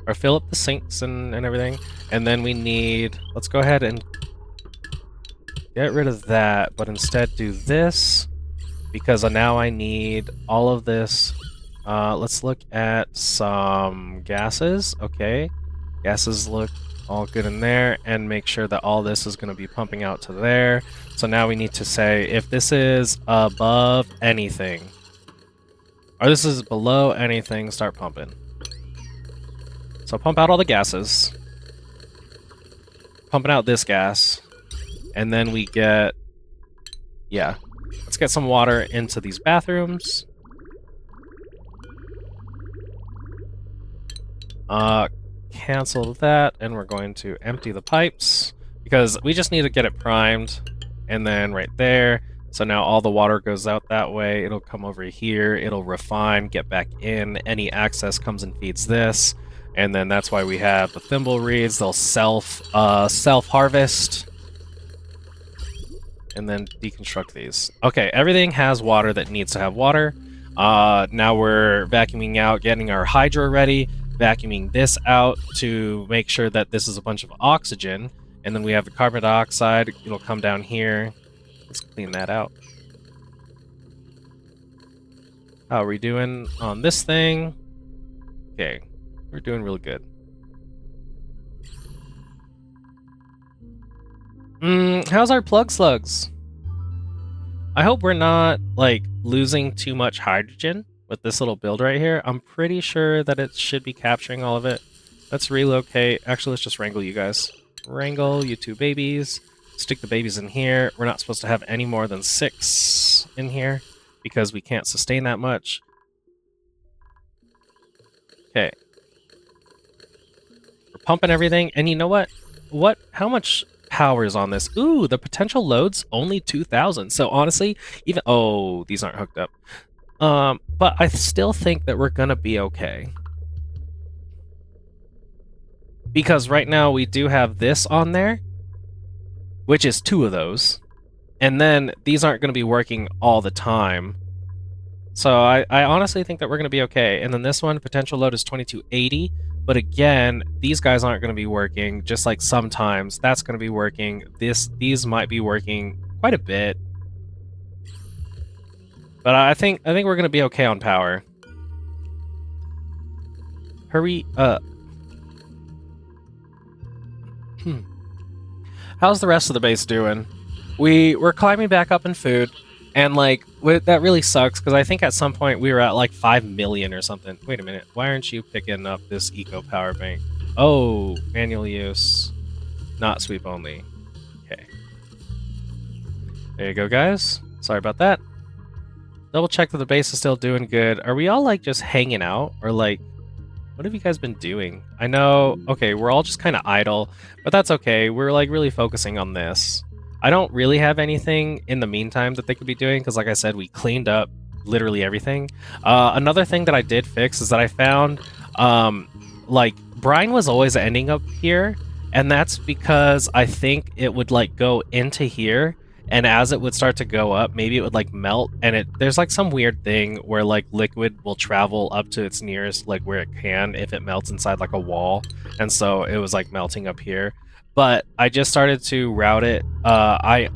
[SPEAKER 1] Or fill up the sinks and everything. And then we need... Let's go ahead and get rid of that, but instead do this. Because now I need all of this. Let's look at some gases. Okay. Gases look all good in there. And make sure that all this is going to be pumping out to there. So now we need to say if this is above anything. Or this is below anything, start pumping. So pump out all the gases. Pumping out this gas. And then we get... Yeah. Let's get some water into these bathrooms. Cancel that, and we're going to empty the pipes. Because we just need to get it primed. And then right there. So now all the water goes out that way. It'll come over here. It'll refine, get back in. Any access comes and feeds this. And then that's why we have the thimble reeds. They'll self-harvest. And then deconstruct these. Okay, everything has water that needs to have water. Now we're vacuuming out, getting our hydro ready. Vacuuming this out to make sure that this is a bunch of oxygen. And then we have the carbon dioxide. It'll come down here. Let's clean that out. How are we doing on this thing? Okay. We're doing really good. How's our plug slugs? I hope we're not, like, losing too much hydrogen with this little build right here. I'm pretty sure that it should be capturing all of it. Let's relocate. Actually, let's just wrangle you guys. Wrangle, you two babies. Stick the babies in here. We're not supposed to have any more than 6 in here because we can't sustain that much. Okay. Pumping everything, and you know what? How much power is on this? Ooh, the potential load's only 2,000. So honestly, even these aren't hooked up. But I still think that we're gonna be okay. Because right now we do have this on there, which is 2 of those. And then these aren't gonna be working all the time. So I honestly think that we're gonna be okay. And then this one, potential load is 2280. But again, these guys aren't going to be working, just like sometimes that's going to be working. These might be working quite a bit. But I think we're going to be okay on power. Hurry up. How's the rest of the base doing? We're climbing back up in food, and like that really sucks because I think at some point we were at like 5 million or something. Wait a minute, why aren't you picking up this eco power bank? Oh, manual use, not sweep only. Okay, there you go, guys. Sorry about that. Double check that the base is still doing good. Are we all like just hanging out, or like what have you guys been doing? I know, okay, we're all just kind of idle, but that's okay. We're like really focusing on this. I don't really have anything in the meantime that they could be doing because, like I said, we cleaned up literally everything. Another thing that I did fix is that I found, like, brine was always ending up here, and that's because I think it would, like, go into here, and as it would start to go up, maybe it would, like, melt, and there's, like, some weird thing where, like, liquid will travel up to its nearest, like, where it can if it melts inside, like, a wall, and so it was, like, melting up here. But I just started to route it. I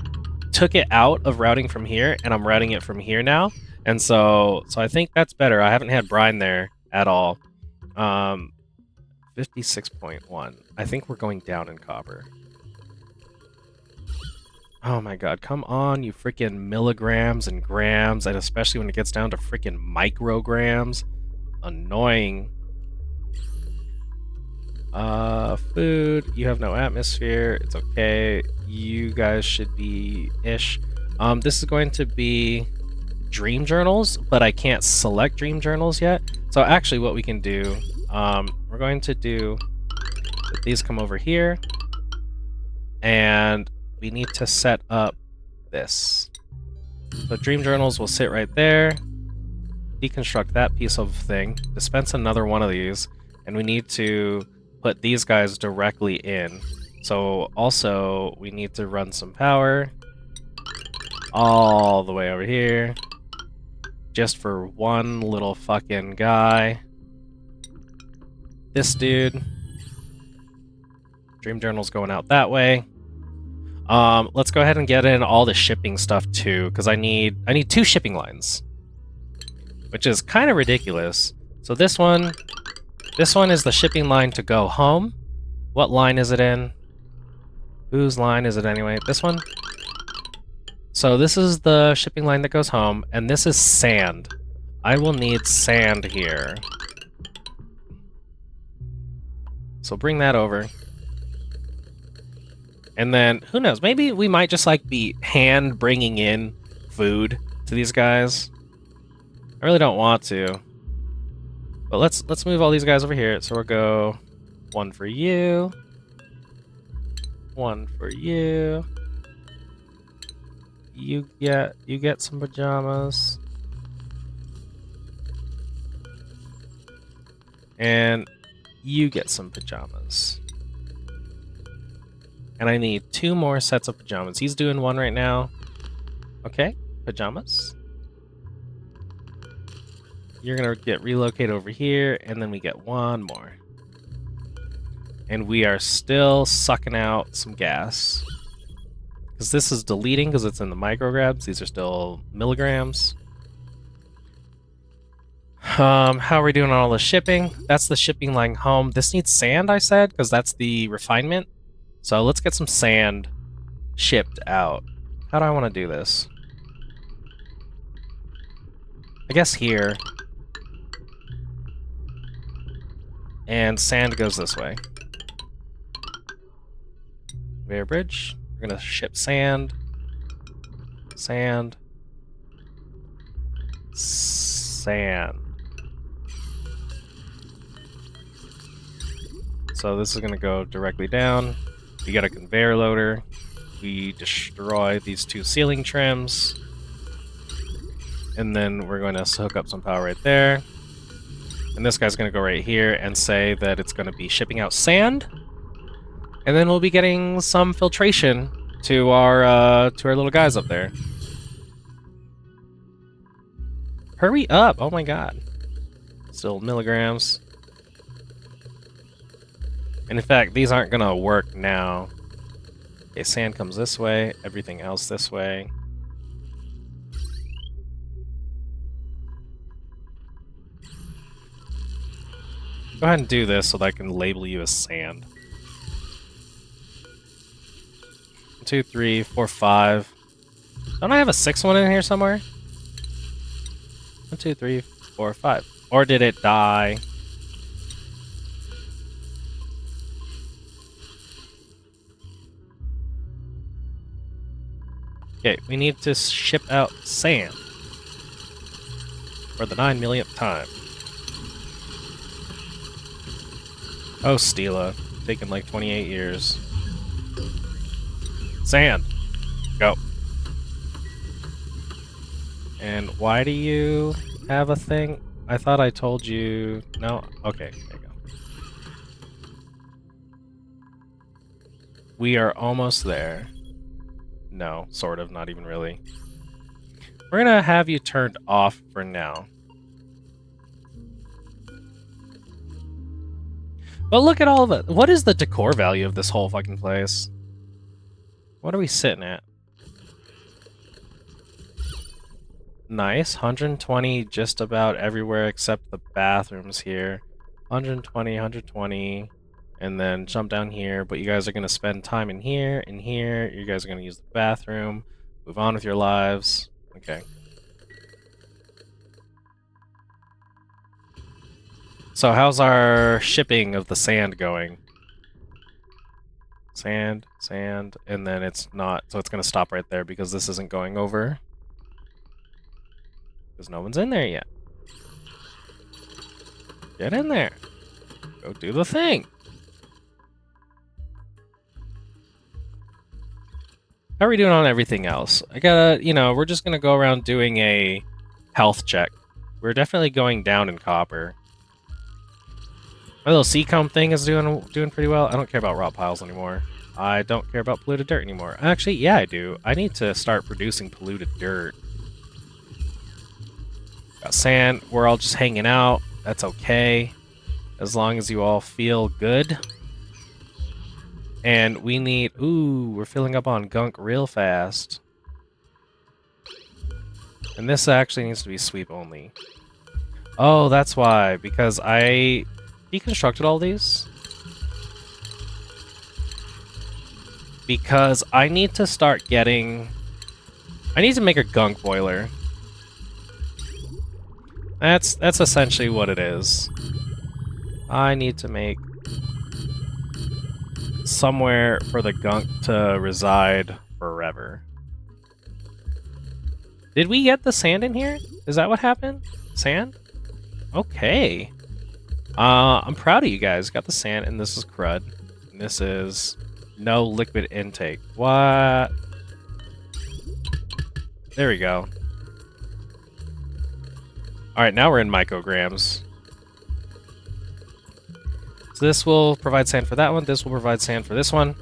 [SPEAKER 1] took it out of routing from here, and I'm routing it from here now. And so I think that's better. I haven't had brine there at all. 56.1. I think we're going down in copper. Oh my god, come on, you freaking milligrams and grams, and especially when it gets down to freaking micrograms. Annoying. Food, you have no atmosphere, it's okay. You guys should be ish. This is going to be dream journals, but I can't select dream journals yet. So actually what we can do, we're going to do, these come over here, and we need to set up this. So dream journals will sit right there, deconstruct that piece of thing, dispense another one of these, and we need to put these guys directly in. So also we need to run some power all the way over here just for one little fucking guy. This dude. Dream journal's going out that way. Let's go ahead and get in all the shipping stuff too, because I need 2 shipping lines, which is kind of ridiculous. So this one is the shipping line to go home. What line is it in? Whose line is it anyway? This one? So this is the shipping line that goes home, and this is sand. I will need sand here. So bring that over. And then, who knows, maybe we might just like be hand bringing in food to these guys. I really don't want to. But let's move all these guys over here. So we'll go 1 for you. 1 for you. You get some pajamas. And you get some pajamas. And I need 2 more sets of pajamas. He's doing 1 right now. Okay, pajamas. You're gonna get relocated over here, and then we get 1 more. And we are still sucking out some gas. Because this is deleting because it's in the micrograms. These are still milligrams. How are we doing on all the shipping? That's the shipping line home. This needs sand, I said, because that's the refinement. So let's get some sand shipped out. How do I want to do this? I guess here. And sand goes this way. Conveyor bridge. We're going to ship sand. Sand. Sand. So this is going to go directly down. We got a conveyor loader. We destroy these 2 ceiling trims. And then we're going to hook up some power right there. And this guy's going to go right here and say that it's going to be shipping out sand. And then we'll be getting some filtration to our little guys up there. Hurry up! Oh my god. Still milligrams. And in fact, these aren't gonna work now. Okay, sand comes this way, everything else this way. Go ahead and do this so that I can label you as sand. 1, 2, 3, 4, 5. Don't I have a 6th one in here somewhere? 1, 2, 3, 4, 5. Or did it die? Okay, we need to ship out sand. For the 9 millionth time. Oh, Stila. Taking like 28 years. Sand. Go. And why do you have a thing? I thought I told you... No? Okay, there you go. We are almost there. No, sort of, not even really. We're gonna have you turned off for now. But look at all of it. What is the decor value of this whole fucking place? What are we sitting at? Nice. 120 just about everywhere except the bathrooms here. 120, 120. And then jump down here. But you guys are going to spend time in here, in here. You guys are going to use the bathroom. Move on with your lives. Okay. So how's our shipping of the sand going? Sand, sand, and then it's not, so it's going to stop right there because this isn't going over. Because no one's in there yet. Get in there. Go do the thing. How are we doing on everything else? I gotta, we're just going to go around doing a health check. We're definitely going down in copper. My little seacomb thing is doing pretty well. I don't care about raw piles anymore. I don't care about polluted dirt anymore. Actually, yeah, I do. I need to start producing polluted dirt. Got sand. We're all just hanging out. That's okay. As long as you all feel good. And we need... Ooh, we're filling up on gunk real fast. And this actually needs to be sweep only. Oh, that's why. Because I... deconstructed all these because I need to start getting... I need to make a gunk boiler. That's essentially what it is. I need to make somewhere for the gunk to reside forever. Did we get the sand in here? Is that what happened? Sand? Okay. I'm proud of you guys. Got the sand, and this is crud. And this is no liquid intake. What? There we go. Alright, now we're in micrograms. So this will provide sand for that one. This will provide sand for this one.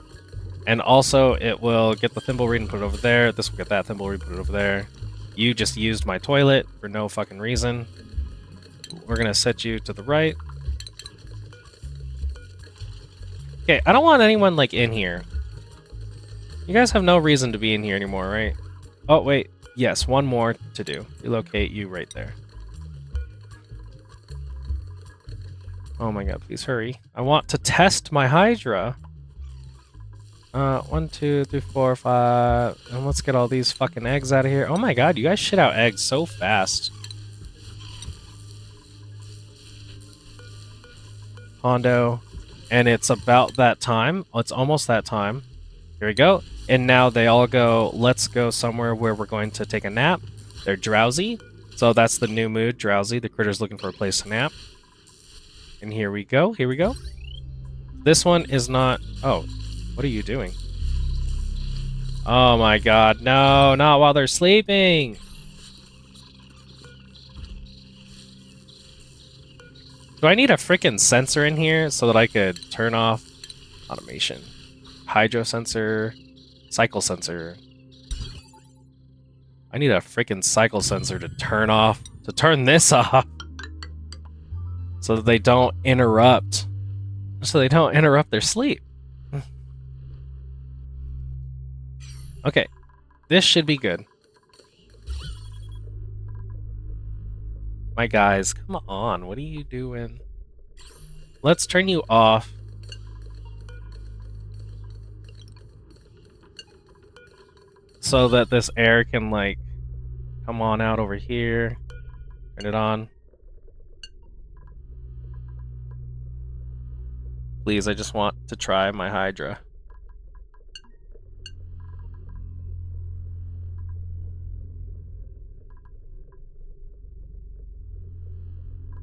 [SPEAKER 1] And also, it will get the thimble reed and put it over there. This will get that thimble reed and put it over there. You just used my toilet for no fucking reason. We're going to set you to the right. Okay, I don't want anyone, like, in here. You guys have no reason to be in here anymore, right? Oh, wait. Yes, one more to do. Relocate you right there. Oh my god, please hurry. I want to test my Hydra. 1, 2, 3, 4, 5. And let's get all these fucking eggs out of here. Oh my god, you guys shit out eggs so fast. Hondo. And it's about that time. It's almost that time. Here we go. And now they all go, let's go somewhere where we're going to take a nap. They're drowsy. So that's the new mood, drowsy. The critter's looking for a place to nap. And here we go. Here we go. This one is not... Oh, what are you doing? Oh my god. No, not while they're sleeping. Do I need a freaking sensor in here so that I could turn off automation? Hydro sensor, cycle sensor. I need a freaking cycle sensor to turn this off so that they don't interrupt. so they don't interrupt their sleep. Okay, this should be good. My guys, come on, what are you doing? Let's turn you off. So that this air can, like, come on out over here. Turn it on. Please, I just want to try my Hydra.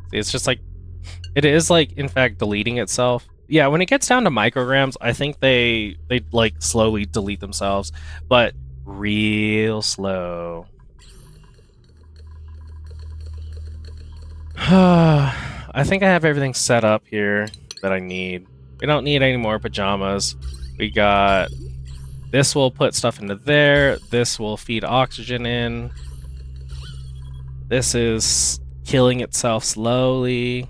[SPEAKER 1] See, it's just like, it is like, in fact, deleting itself. Yeah, when it gets down to micrograms, I think they like slowly delete themselves, but real slow. I think I have everything set up here that I need. We don't need any more pajamas. We got... This will put stuff into there. This will feed oxygen in. This is killing itself slowly.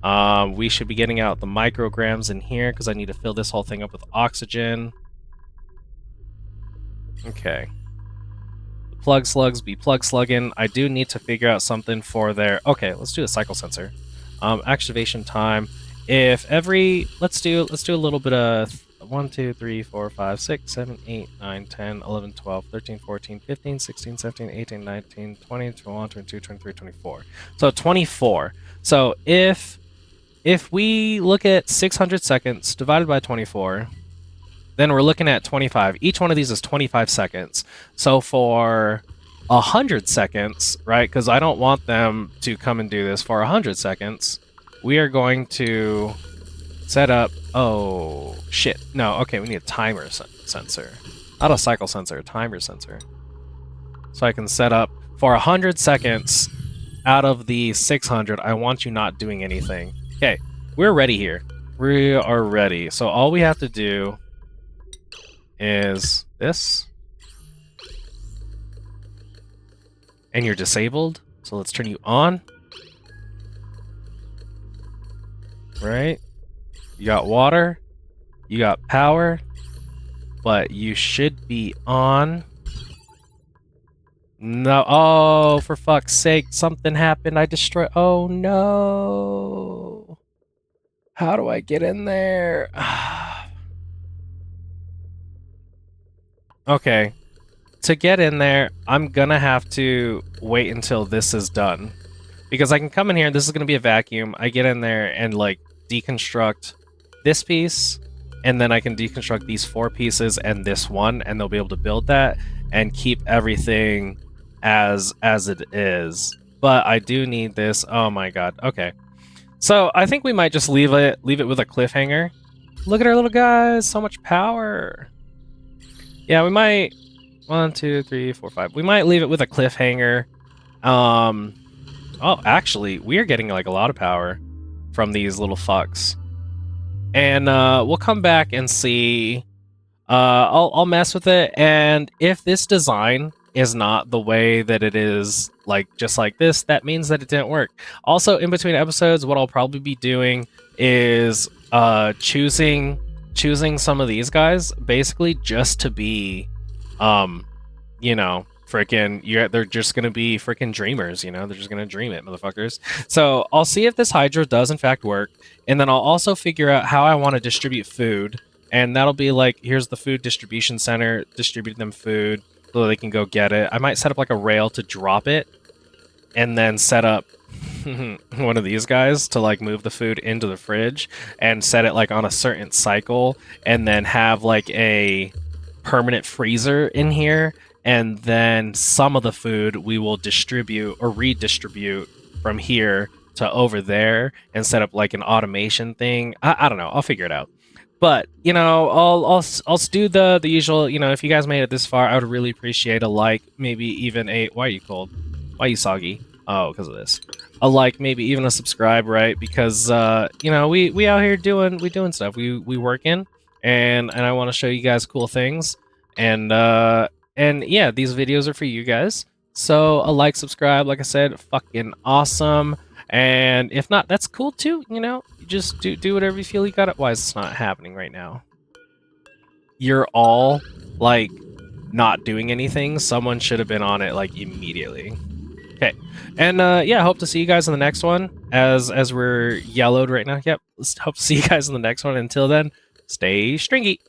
[SPEAKER 1] We should be getting out the micrograms in here because I need to fill this whole thing up with oxygen. Okay. Plug slugs be plug slugging. I do need to figure out something for their... Okay, let's do a cycle sensor. Activation time. If every... Let's do a little bit of 1, 2, 3, 4, 5, 6, 7, 8, 9, 10, 11, 12, 13, 14, 15, 16, 17, 18, 19, 20, 21, 22, 23, 24. So 24. So if we look at 600 seconds divided by 24, then we're looking at 25. Each one of these is 25 seconds. So for 100 seconds, right, because I don't want them to come and do this, for 100 seconds, we are going to set up... Oh, shit. No, okay, we need a timer sensor. Not a cycle sensor, a timer sensor. So I can set up for 100 seconds out of the 600, I want you not doing anything. Okay, we're ready here. We are ready. So all we have to do is this. And you're disabled. So let's turn you on. Right? You got water. You got power. But you should be on. No. Oh, for fuck's sake. Something happened. I destroyed. Oh, no. How do I get in there? Okay. To get in there, I'm gonna have to wait until this is done. Because I can come in here, this is gonna be a vacuum. I get in there and, like, deconstruct this piece, and then I can deconstruct these 4 pieces and this one, and they'll be able to build that and keep everything as it is. But I do need this. Oh my god. Okay. So I think we might just leave it with a cliffhanger. Look at our little guys, so much power. Yeah, we might 1, 2, 3, 4, 5. We might leave it with a cliffhanger. Oh, actually, we are getting like a lot of power from these little fucks. And we'll come back and see. I'll mess with it, and if this design is not the way that it is, like just like this, that means that it didn't work. Also, in between episodes, what I'll probably be doing is choosing some of these guys basically just to be, you know, freaking, they're just gonna be freaking dreamers, you know, they're just gonna dream it, motherfuckers. So I'll see if this Hydra does in fact work, and then I'll also figure out how I want to distribute food, and that'll be like, here's the food distribution center, distribute them food so they can go get it. I might set up like a rail to drop it, and then set up one of these guys to like move the food into the fridge and set it like on a certain cycle, and then have like a permanent freezer in here, and then some of the food we will distribute or redistribute from here to over there and set up like an automation thing. I don't know, I'll figure it out. But, you know, I'll do the usual, you know, if you guys made it this far, I would really appreciate a like, maybe even a... Why are you cold? Why are you soggy? Oh, because of this. A like, maybe even a subscribe, right? Because, you know, we out here doing stuff. We working, and I want to show you guys cool things. And yeah, these videos are for you guys. So a like, subscribe, like I said, fucking awesome. And if not, that's cool too. You know, you just do whatever you feel you got. Why is this not happening right now? You're all like not doing anything. Someone should have been on it like immediately. Okay, and yeah, hope to see you guys in the next one. As we're yellowed right now. Yep, let's hope to see you guys in the next one. Until then, stay stringy.